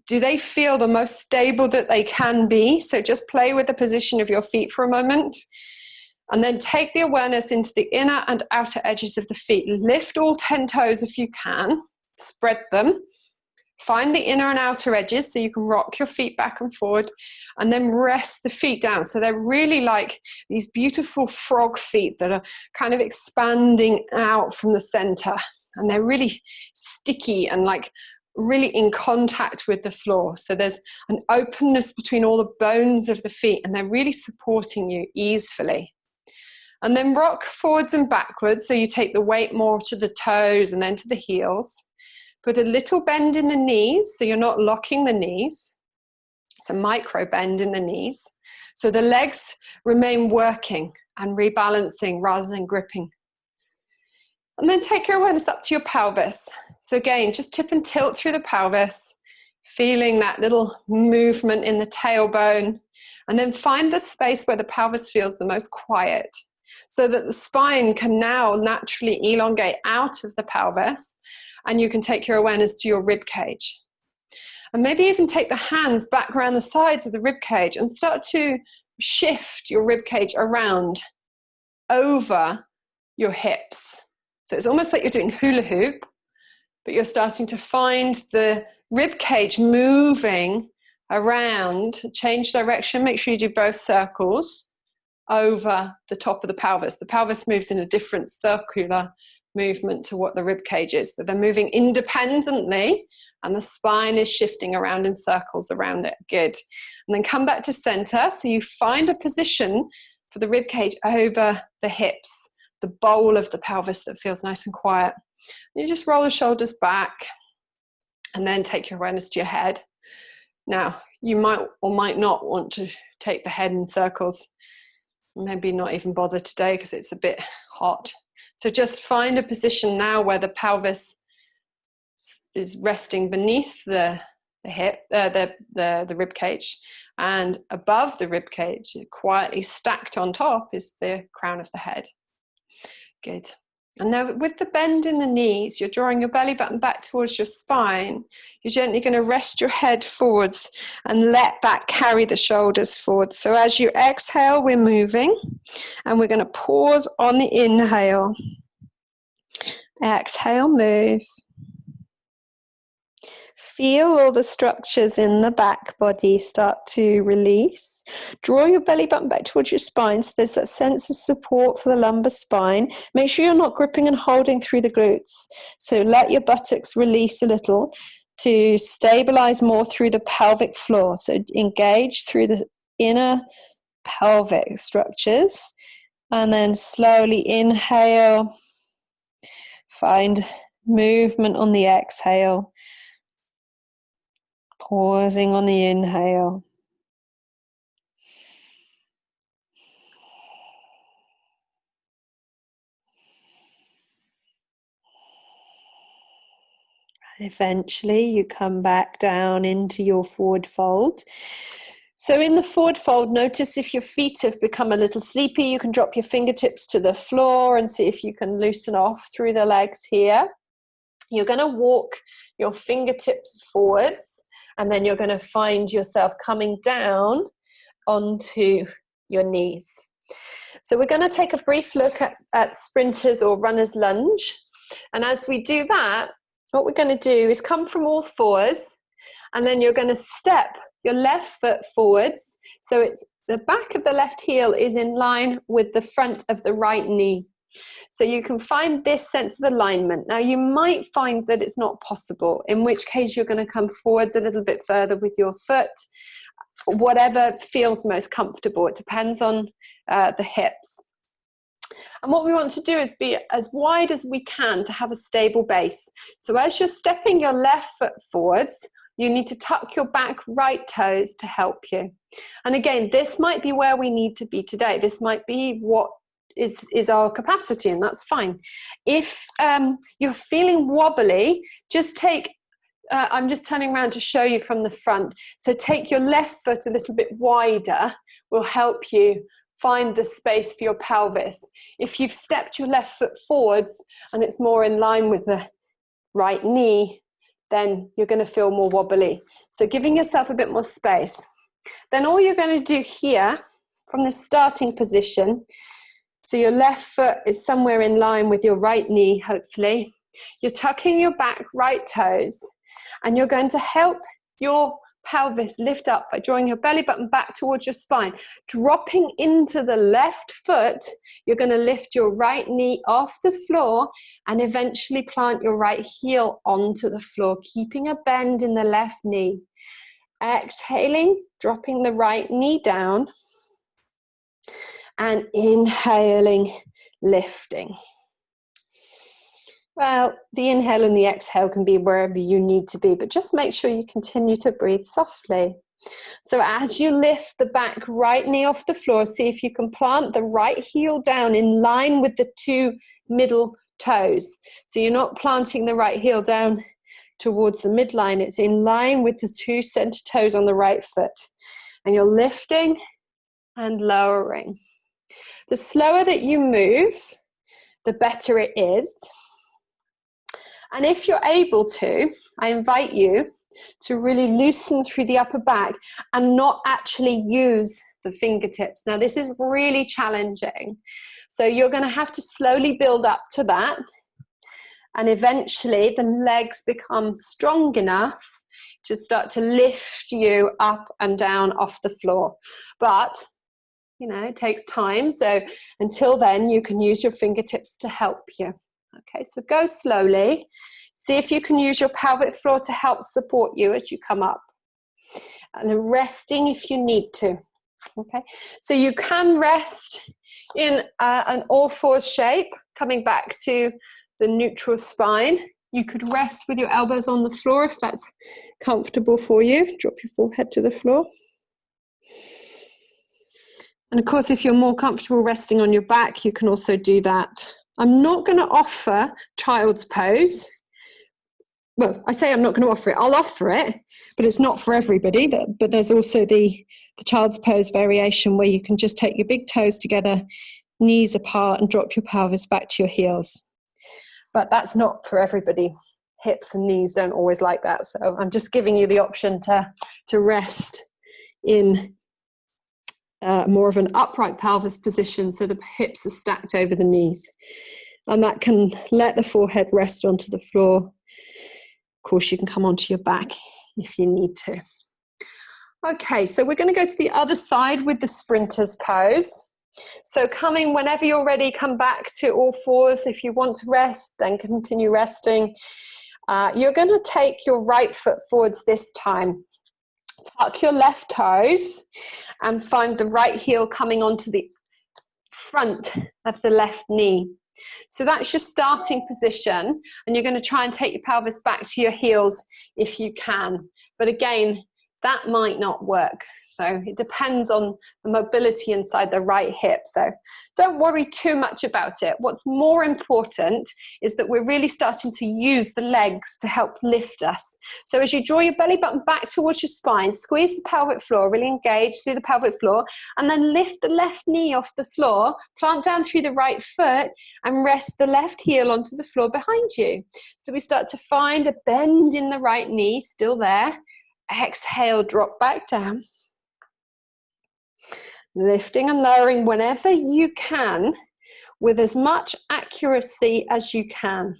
Do they feel the most stable that they can be? So just play with the position of your feet for a moment. And then take the awareness into the inner and outer edges of the feet. Lift all 10 toes if you can. Spread them. Find the inner and outer edges so you can rock your feet back and forward. And then rest the feet down. So they're really like these beautiful frog feet that are kind of expanding out from the center. And they're really sticky and like really in contact with the floor. So there's an openness between all the bones of the feet, and they're really supporting you easily. And then rock forwards and backwards. So you take the weight more to the toes and then to the heels. Put a little bend in the knees, so you're not locking the knees. It's a micro bend in the knees. So the legs remain working and rebalancing rather than gripping. And then take your awareness up to your pelvis. So again, just tip and tilt through the pelvis, feeling that little movement in the tailbone, and then find the space where the pelvis feels the most quiet, so that the spine can now naturally elongate out of the pelvis, and you can take your awareness to your rib cage. And maybe even take the hands back around the sides of the rib cage and start to shift your rib cage around over your hips. So it's almost like you're doing hula hoop, but you're starting to find the rib cage moving around. Change direction. Make sure you do both circles over the top of the pelvis. The pelvis moves in a different circular movement to what the rib cage is. So they're moving independently, and the spine is shifting around in circles around it. Good. And then come back to center. So you find a position for the rib cage over the hips, the bowl of the pelvis that feels nice and quiet. You just roll the shoulders back, and then take your awareness to your head. Now, you might or might not want to take the head in circles. Maybe not even bother today because it's a bit hot. So just find a position now where the pelvis is resting beneath the hip, the rib cage, and above the rib cage, quietly stacked on top, is the crown of the head. Good. And now with the bend in the knees, you're drawing your belly button back towards your spine. You're gently going to rest your head forwards and let that carry the shoulders forward. So as you exhale, we're moving, and we're going to pause on the inhale. Exhale, move. Feel all the structures in the back body start to release. Draw your belly button back towards your spine so there's that sense of support for the lumbar spine. Make sure you're not gripping and holding through the glutes. So let your buttocks release a little to stabilize more through the pelvic floor. So engage through the inner pelvic structures, and then slowly inhale. Find movement on the exhale. Pausing on the inhale. And eventually you come back down into your forward fold. So in the forward fold, notice if your feet have become a little sleepy, you can drop your fingertips to the floor and see if you can loosen off through the legs here. You're going to walk your fingertips forwards, and then you're going to find yourself coming down onto your knees. So we're going to take a brief look at sprinters or runner's lunge. And as we do that, what we're going to do is come from all fours, and then you're going to step your left foot forwards. So it's the back of the left heel is in line with the front of the right knee. So you can find this sense of alignment. Now you might find that it's not possible, in which case you're going to come forwards a little bit further with your foot, whatever feels most comfortable. It depends on the hips. And what we want to do is be as wide as we can to have a stable base. So as you're stepping your left foot forwards, you need to tuck your back right toes to help you. And again, this might be where we need to be today. This might be what is our capacity, and that's fine. If you're feeling wobbly, just take, I'm just turning around to show you from the front. So take your left foot a little bit wider, will help you find the space for your pelvis. If you've stepped your left foot forwards and it's more in line with the right knee, then you're going to feel more wobbly. So giving yourself a bit more space. Then all you're going to do here from the starting position, so your left foot is somewhere in line with your right knee, hopefully. You're tucking your back right toes, and you're going to help your pelvis lift up by drawing your belly button back towards your spine. Dropping into the left foot, you're going to lift your right knee off the floor and eventually plant your right heel onto the floor, keeping a bend in the left knee. Exhaling, dropping the right knee down, and inhaling, lifting. Well, the inhale and the exhale can be wherever you need to be, but just make sure you continue to breathe softly. So as you lift the back right knee off the floor, see if you can plant the right heel down in line with the two middle toes. So you're not planting the right heel down towards the midline, it's in line with the two center toes on the right foot. And you're lifting and lowering. The slower that you move, the better it is. And if you're able to, I invite you to really loosen through the upper back and not actually use the fingertips. Now, this is really challenging. So you're going to have to slowly build up to that. And eventually the legs become strong enough to start to lift you up and down off the floor. But, you know, it takes time. So until then, you can use your fingertips to help you. Okay, so go slowly. See if you can use your pelvic floor to help support you as you come up. And resting if you need to. Okay, so you can rest in an all-fours shape, coming back to the neutral spine. You could rest with your elbows on the floor if that's comfortable for you. Drop your forehead to the floor. And of course, if you're more comfortable resting on your back, you can also do that. I'm not going to offer child's pose. Well, I say I'm not going to offer it. I'll offer it, but it's not for everybody. But there's also the child's pose variation where you can just take your big toes together, knees apart, and drop your pelvis back to your heels. But that's not for everybody. Hips and knees don't always like that. So I'm just giving you the option to rest in more of an upright pelvis position so the hips are stacked over the knees. And that can let the forehead rest onto the floor. Of course, you can come onto your back if you need to. Okay, so we're going to go to the other side with the sprinter's pose. So coming, whenever you're ready, come back to all fours. If you want to rest, then continue resting. You're going to take your right foot forwards this time. Tuck your left toes and find the right heel coming onto the front of the left knee. So that's your starting position, and you're going to try and take your pelvis back to your heels if you can. But again, that might not work. So it depends on the mobility inside the right hip. So don't worry too much about it. What's more important is that we're really starting to use the legs to help lift us. So as you draw your belly button back towards your spine, squeeze the pelvic floor, really engage through the pelvic floor, and then lift the left knee off the floor, plant down through the right foot, and rest the left heel onto the floor behind you. So we start to find a bend in the right knee, still there. Exhale, drop back down. Lifting and lowering whenever you can with as much accuracy as you can.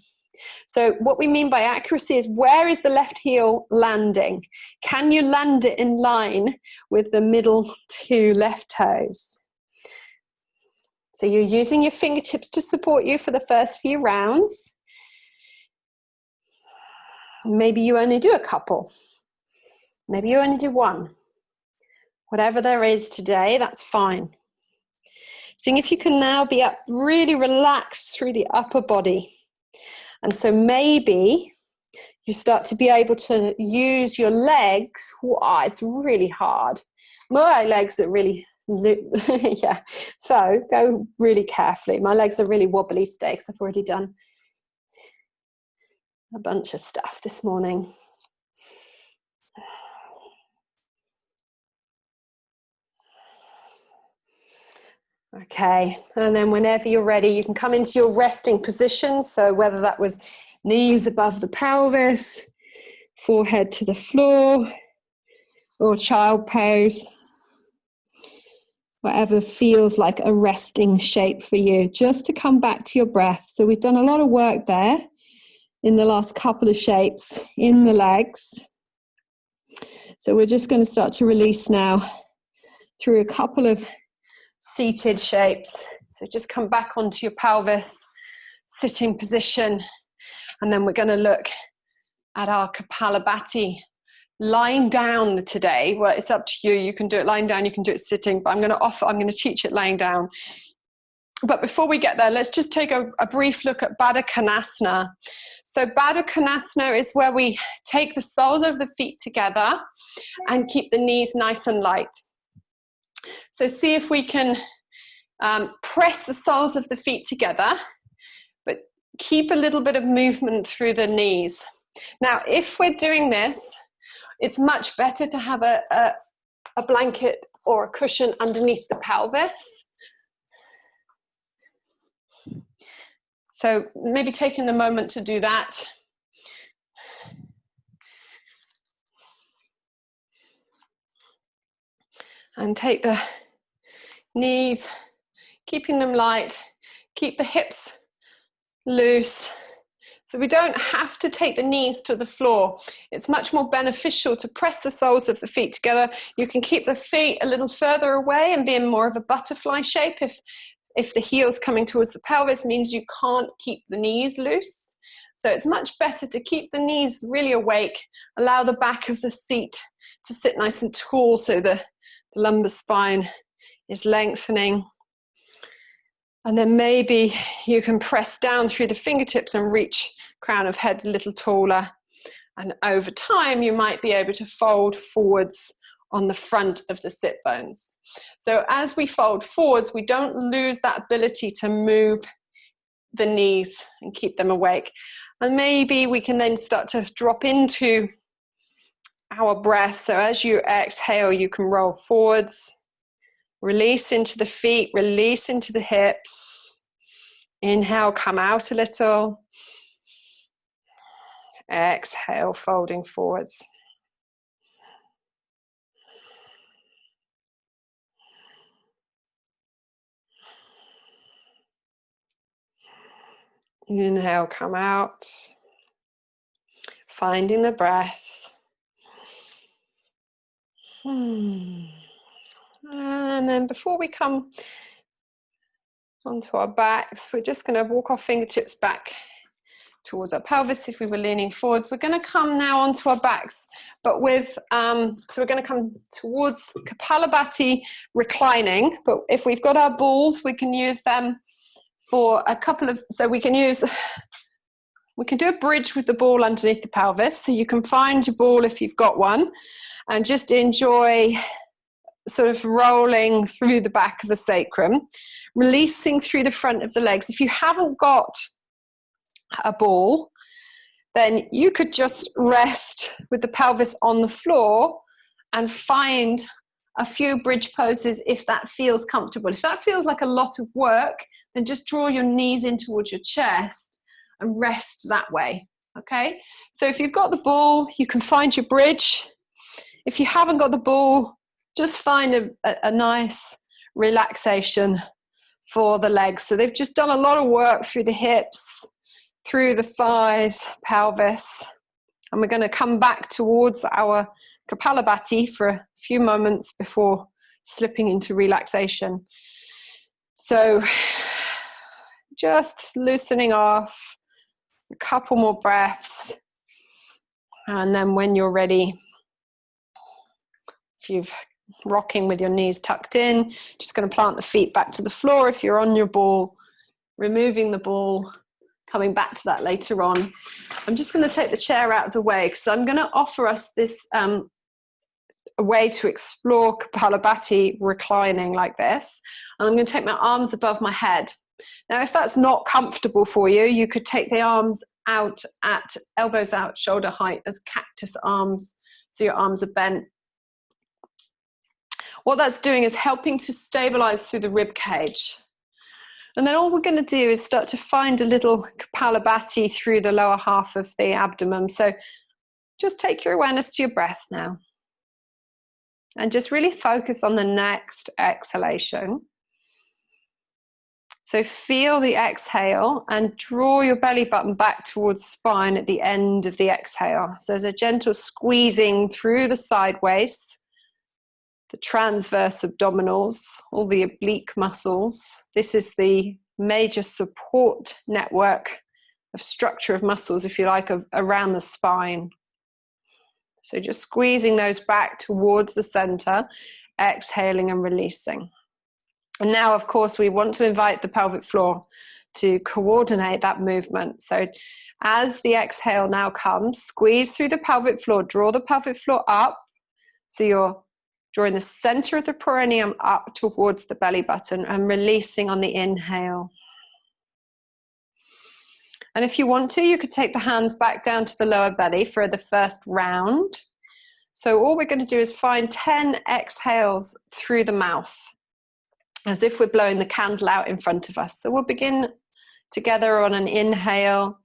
So what we mean by accuracy is, where is the left heel landing? Can you land it in line with the middle two left toes? So you're using your fingertips to support you for the first few rounds. Maybe you only do a couple. Maybe you only do one. Whatever there is today, that's fine. Seeing if you can now be up really relaxed through the upper body. And so maybe you start to be able to use your legs. Wow, it's really hard. My legs are really, yeah. So go really carefully. My legs are really wobbly today because I've already done a bunch of stuff this morning. Okay, and then whenever you're ready, you can come into your resting position. So whether that was knees above the pelvis, forehead to the floor, or child pose, whatever feels like a resting shape for you, just to come back to your breath. So we've done a lot of work there in the last couple of shapes in the legs. So we're just going to start to release now through a couple of seated shapes. So just come back onto your pelvis, sitting position, and then we're going to look at our Kapalabhati. Lying down today. Well, it's up to you. You can do it lying down, you can do it sitting, but I'm going to teach it lying down. But before we get there, let's just take a brief look at Baddha Konasana. So Baddha Konasana is where we take the soles of the feet together and keep the knees nice and light. So see if we can press the soles of the feet together, but keep a little bit of movement through the knees. Now, if we're doing this, it's much better to have a blanket or a cushion underneath the pelvis. So maybe taking the moment to do that. And take the knees, keeping them light, keep the hips loose. So we don't have to take the knees to the floor. It's much more beneficial to press the soles of the feet together. You can keep the feet a little further away and be in more of a butterfly shape if the heel's coming towards the pelvis means you can't keep the knees loose. So it's much better to keep the knees really awake, allow the back of the seat to sit nice and tall so the lumbar spine is lengthening. And then maybe you can press down through the fingertips and reach crown of head a little taller. And over time, you might be able to fold forwards on the front of the sit bones. So as we fold forwards, we don't lose that ability to move the knees and keep them awake. And maybe we can then start to drop into our breath. So as you exhale, you can roll forwards, release into the feet, release into the hips. Inhale, come out a little. Exhale, folding forwards. Inhale, come out. Finding the breath. And then before we come onto our backs, we're just going to walk our fingertips back towards our pelvis if we were leaning forwards. We're going to come now onto our backs, but with, so we're going to come towards Kapalabhati reclining, but if we've got our balls, we can use them for a couple of, so we can do a bridge with the ball underneath the pelvis. So you can find your ball if you've got one and just enjoy sort of rolling through the back of the sacrum, releasing through the front of the legs. If you haven't got a ball, then you could just rest with the pelvis on the floor and find a few bridge poses if that feels comfortable. If that feels like a lot of work, then just draw your knees in towards your chest and rest that way, okay? So if you've got the ball, you can find your bridge. If you haven't got the ball, just find a nice relaxation for the legs. So they've just done a lot of work through the hips, through the thighs, pelvis, and we're going to come back towards our Kapalabhati for a few moments before slipping into relaxation. So just loosening off, a couple more breaths, and then when you're ready, if you've rocking with your knees tucked in, just going to plant the feet back to the floor. If you're on your ball, removing the ball, coming back to that later on. I'm just going to take the chair out of the way because I'm going to offer us this a way to explore Kapalabhati reclining like this. And I'm going to take my arms above my head. Now, if that's not comfortable for you, you could take the arms out at elbows out, shoulder height as cactus arms. So your arms are bent. What that's doing is helping to stabilize through the rib cage. And then all we're going to do is start to find a little Kapalabhati through the lower half of the abdomen. So just take your awareness to your breath now. And just really focus on the next exhalation. So feel the exhale and draw your belly button back towards spine at the end of the exhale. So there's a gentle squeezing through the side waist, the transverse abdominals, all the oblique muscles. This is the major support network of structure of muscles, if you like, around the spine. So just squeezing those back towards the center, exhaling and releasing. And now, of course, we want to invite the pelvic floor to coordinate that movement. So as the exhale now comes, squeeze through the pelvic floor, draw the pelvic floor up. So you're drawing the center of the perineum up towards the belly button and releasing on the inhale. And if you want to, you could take the hands back down to the lower belly for the first round. So all we're going to do is find 10 exhales through the mouth, as if we're blowing the candle out in front of us. So we'll begin together on an inhale,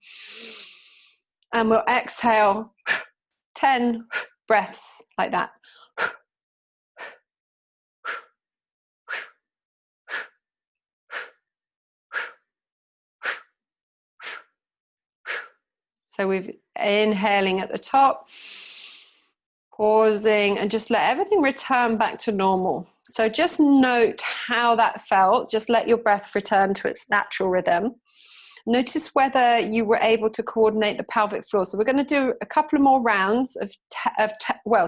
and we'll exhale 10 breaths like that. So we're inhaling at the top, pausing, and just let everything return back to normal. So just note how that felt. Just let your breath return to its natural rhythm. Notice whether you were able to coordinate the pelvic floor. So we're going to do a couple of more rounds of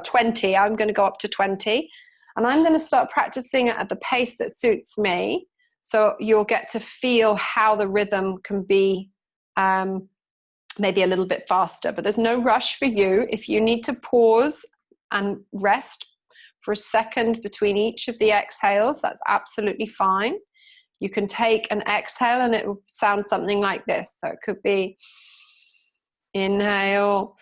20. I'm going to go up to 20. And I'm going to start practicing at the pace that suits me. So you'll get to feel how the rhythm can be maybe a little bit faster, but there's no rush for you. If you need to pause and rest for a second between each of the exhales, that's absolutely fine. You can take an exhale and it will sound something like this. So it could be inhale,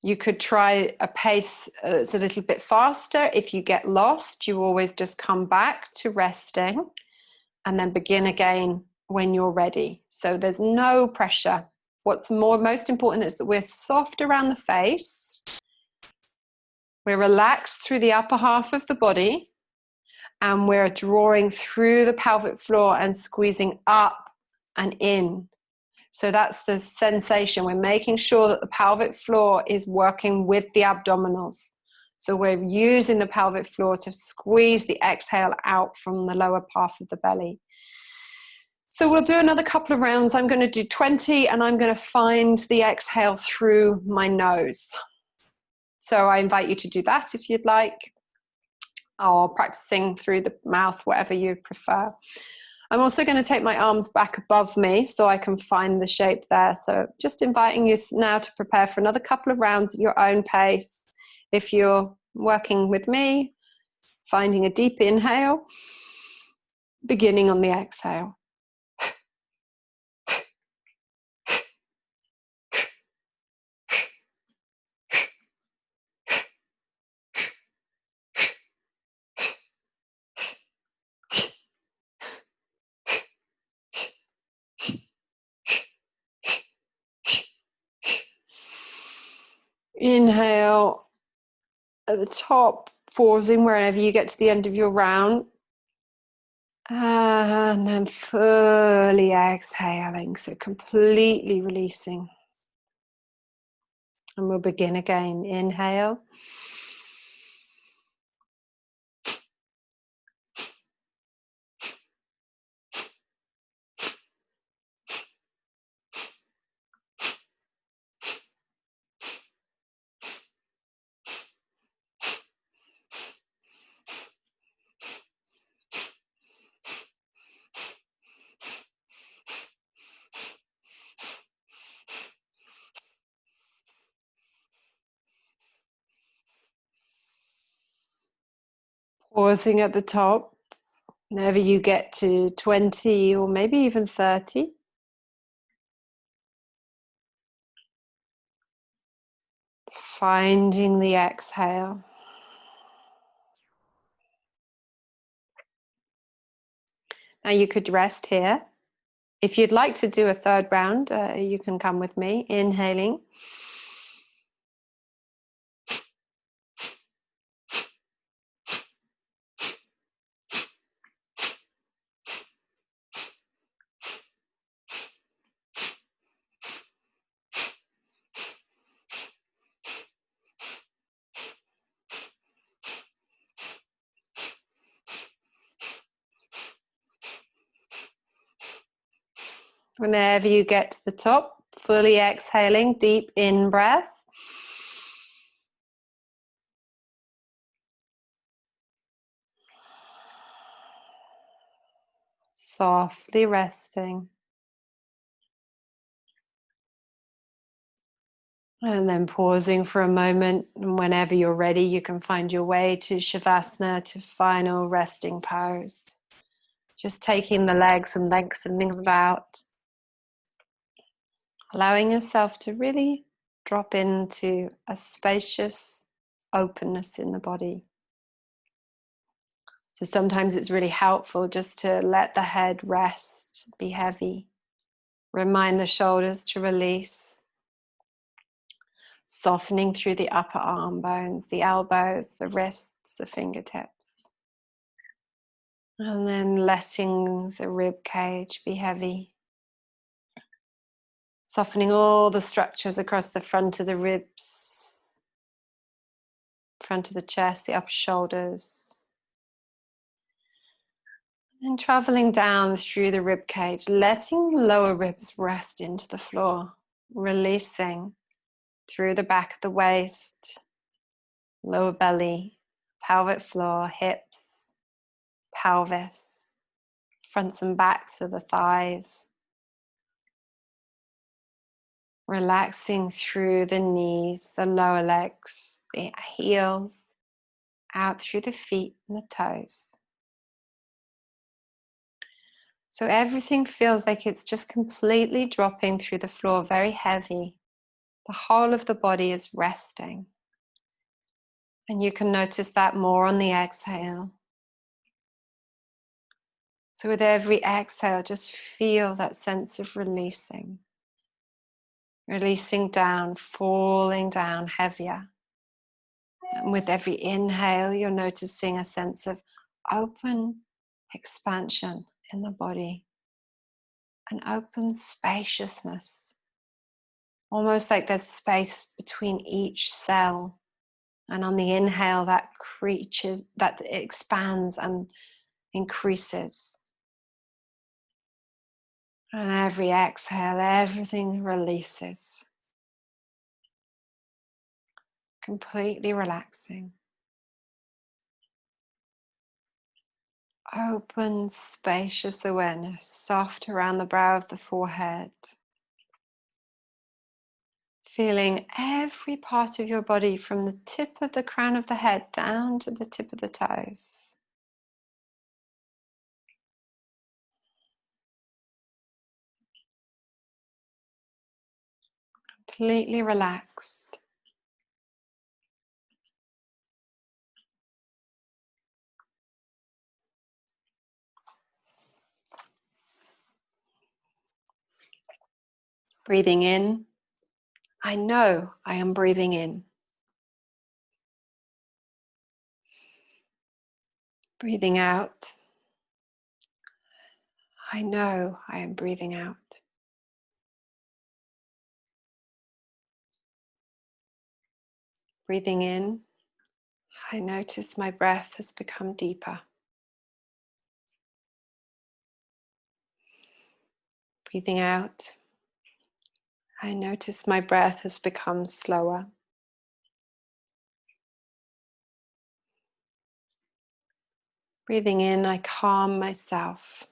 you could try a pace that's a little bit faster. If you get lost, you always just come back to resting and then begin again when you're ready. So there's no pressure. What's most important is that we're soft around the face. We're relaxed through the upper half of the body, and we're drawing through the pelvic floor and squeezing up and in. So that's the sensation. We're making sure that the pelvic floor is working with the abdominals. So we're using the pelvic floor to squeeze the exhale out from the lower part of the belly. So we'll do another couple of rounds. I'm going to do 20, and I'm going to find the exhale through my nose. So I invite you to do that if you'd like, or practicing through the mouth, whatever you prefer. I'm also going to take my arms back above me so I can find the shape there. So just inviting you now to prepare for another couple of rounds at your own pace. If you're working with me, finding a deep inhale, beginning on the exhale. Inhale at the top, pausing wherever you get to the end of your round. And then fully exhaling, so completely releasing. And we'll begin again. Inhale. Pausing at the top. Whenever you get to 20 or maybe even 30. Finding the exhale. Now you could rest here. If you'd like to do a third round, you can come with me. Inhaling. Whenever you get to the top, fully exhaling, deep in breath. Softly resting. And then pausing for a moment. And whenever you're ready, you can find your way to Shavasana, to final resting pose. Just taking the legs and lengthening them out. Allowing yourself to really drop into a spacious openness in the body. So sometimes it's really helpful just to let the head rest, be heavy. Remind the shoulders to release. Softening through the upper arm bones, the elbows, the wrists, the fingertips. And then letting the rib cage be heavy. Softening all the structures across the front of the ribs, front of the chest, the upper shoulders. And traveling down through the rib cage, letting the lower ribs rest into the floor. Releasing through the back of the waist, lower belly, pelvic floor, hips, pelvis, fronts and backs of the thighs. Relaxing through the knees, the lower legs, the heels, out through the feet and the toes. So everything feels like it's just completely dropping through the floor, very heavy. The whole of the body is resting. And you can notice that more on the exhale. So with every exhale, just feel that sense of releasing. Releasing down, falling down heavier. And with every inhale, you're noticing a sense of open expansion in the body. An open spaciousness. Almost like there's space between each cell. And on the inhale, that expands and increases. And every exhale, everything releases. completely relaxing. Open, spacious awareness, soft around the brow of the forehead. Feeling every part of your body from the tip of the crown of the head down to the tip of the toes. Completely relaxed. Breathing in. I know I am breathing in. Breathing out. I know I am breathing out. Breathing in. I notice my breath has become deeper. Breathing out. I notice my breath has become slower. Breathing in, I calm myself.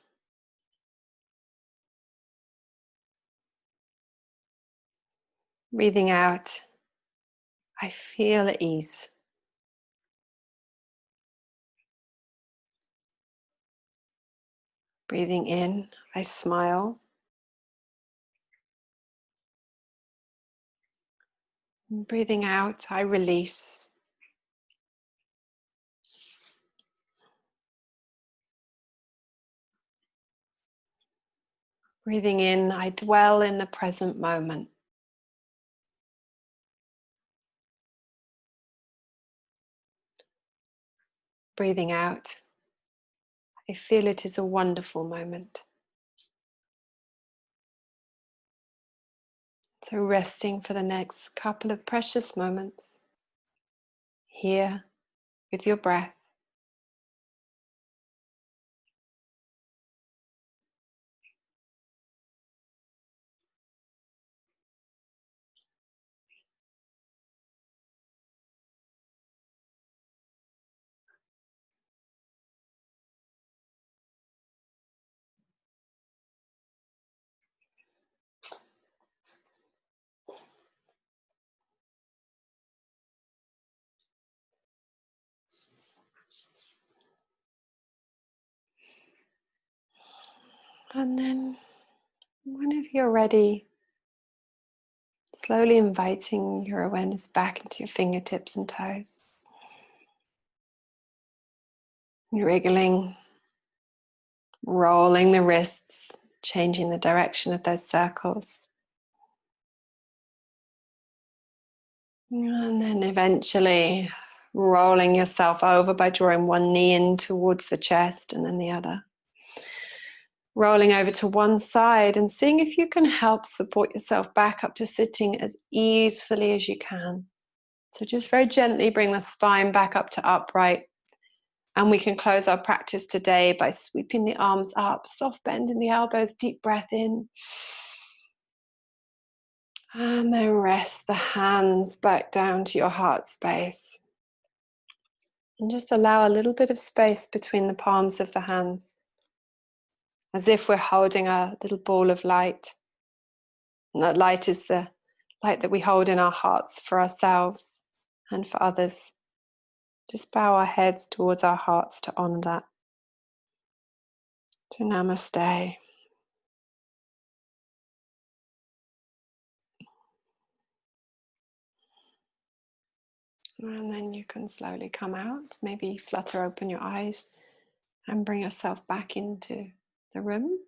Breathing out, I feel at ease. Breathing in, I smile. And breathing out, I release. Breathing in, I dwell in the present moment. Breathing out, I feel it is a wonderful moment. So resting for the next couple of precious moments here with your breath. And then whenever you're ready, slowly inviting your awareness back into your fingertips and toes. Wriggling, rolling the wrists, changing the direction of those circles. And then eventually rolling yourself over by drawing one knee in towards the chest and then the other. Rolling over to one side and seeing if you can help support yourself back up to sitting as easily as you can. So just very gently bring the spine back up to upright. And we can close our practice today by sweeping the arms up, soft bend in the elbows, deep breath in. And then rest the hands back down to your heart space. And just allow a little bit of space between the palms of the hands, as if we're holding a little ball of light. And that light is the light that we hold in our hearts for ourselves and for others. Just bow our heads towards our hearts to honor that. So namaste. And then you can slowly come out, maybe flutter open your eyes and bring yourself back into the room.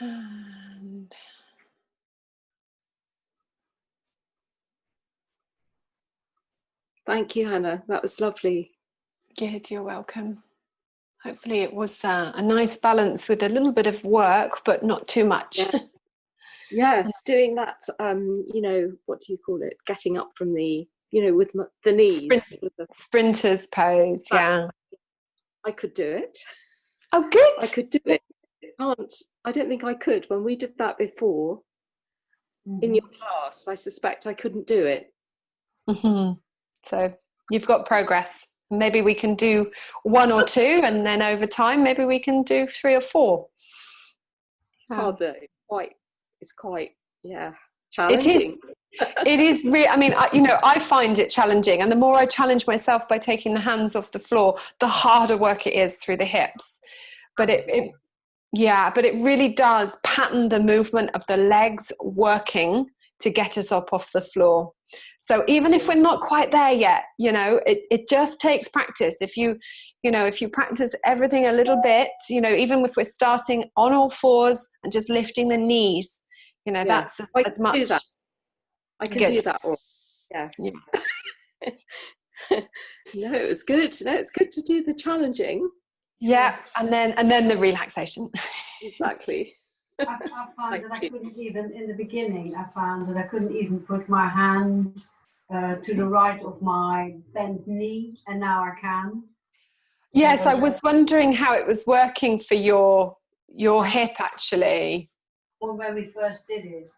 And thank you, Hannah. That was lovely. good, you're welcome. Hopefully it was a nice balance with a little bit of work, but not too much. Yeah. Yes, doing that, what do you call it? Getting up from the with the knees. Sprinter's pose, yeah. I could do it. Oh, good. I could do it. I don't think I could. When we did that before in your class, I suspect I couldn't do it. Mm-hmm. So you've got progress. Maybe we can do 1 or 2, and then over time, maybe we can do 3 or 4. It's hard though. It's quite challenging. It is really, I mean, I find it challenging, and the more I challenge myself by taking the hands off the floor, the harder work it is through the hips. But it really does pattern the movement of the legs working to get us up off the floor. So even if we're not quite there yet, it just takes practice. If you practice everything a little bit, even if we're starting on all fours and just lifting the knees, that's as much. I can do that. Yes. Yeah. No, it was good. No, it's good to do the challenging. Yeah, and then the relaxation. Exactly. I found that I couldn't even, in the beginning, I found that I couldn't even put my hand to the right of my bent knee, and now I can. Yes, I was wondering how it was working for your hip, actually. Or when we first did it.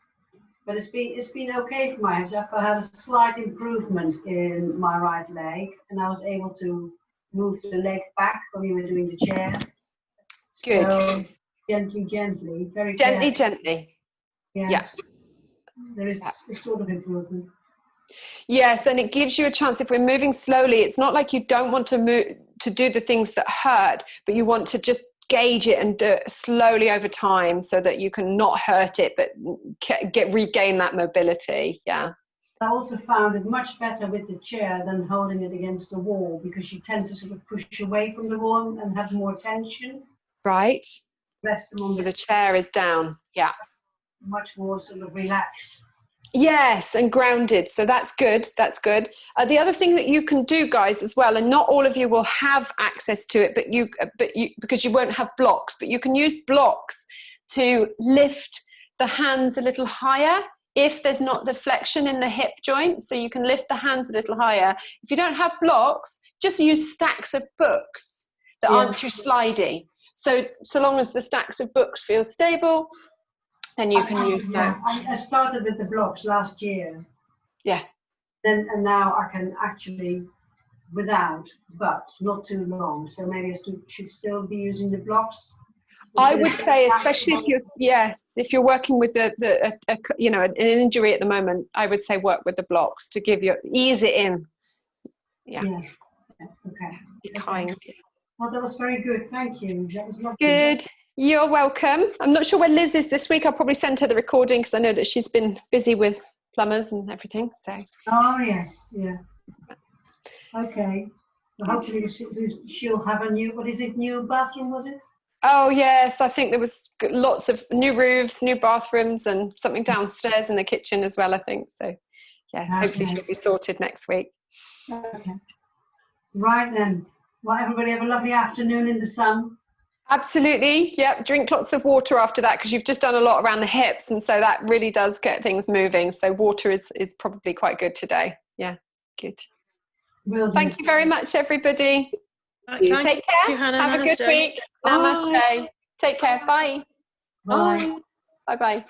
But it's been okay for my hips. I had a slight improvement in my right leg, and I was able to move the leg back when we were doing the chair. Good. So gently, very gently. Yes. Yeah. There is a sort of improvement. Yes, and it gives you a chance. If we're moving slowly, it's not like you don't want to move to do the things that hurt, but you want to just gauge it and do it slowly over time so that you can not hurt it, but regain that mobility. Yeah. I also found it much better with the chair than holding it against the wall, because you tend to sort of push away from the wall and have more tension. Right. Rest them on the chair is down. Yeah. Much more sort of relaxed. Yes, and grounded. So that's good. That's good. The other thing that you can do, guys, as well, and not all of you will have access to it, but you because you won't have blocks, but you can use blocks to lift the hands a little higher if there's not the flexion in the hip joint. So you can lift the hands a little higher. If you don't have blocks, just use stacks of books that aren't too slidey. So long as the stacks of books feel stable, then you can use those. I started with the blocks last year. Yeah. And now I can actually without, but not too long. So maybe I should still be using the blocks. I would say, especially if you're working with an injury at the moment, I would say work with the blocks to ease it in. Yeah. Yes. Okay. Be kind. Well, that was very good. Thank you. That was lovely. Good. You're welcome. I'm not sure where Liz is this week. I'll probably send her the recording because I know that she's been busy with plumbers and everything. So. Oh yes, yeah. Okay. Well, hopefully she'll have a new bathroom, was it? Oh yes, I think there was lots of new roofs, new bathrooms, and something downstairs in the kitchen as well, I think. So yeah, hopefully she'll be sorted next week. Okay. Right then. Well, everybody have a lovely afternoon in the sun. Absolutely. Yep. Drink lots of water after that, because you've just done a lot around the hips, and so that really does get things moving. So water is probably quite good today. Yeah. Good. Thank you very much, everybody. Take care. Have a good week. Namaste. Take care. Bye. Bye. Bye-bye.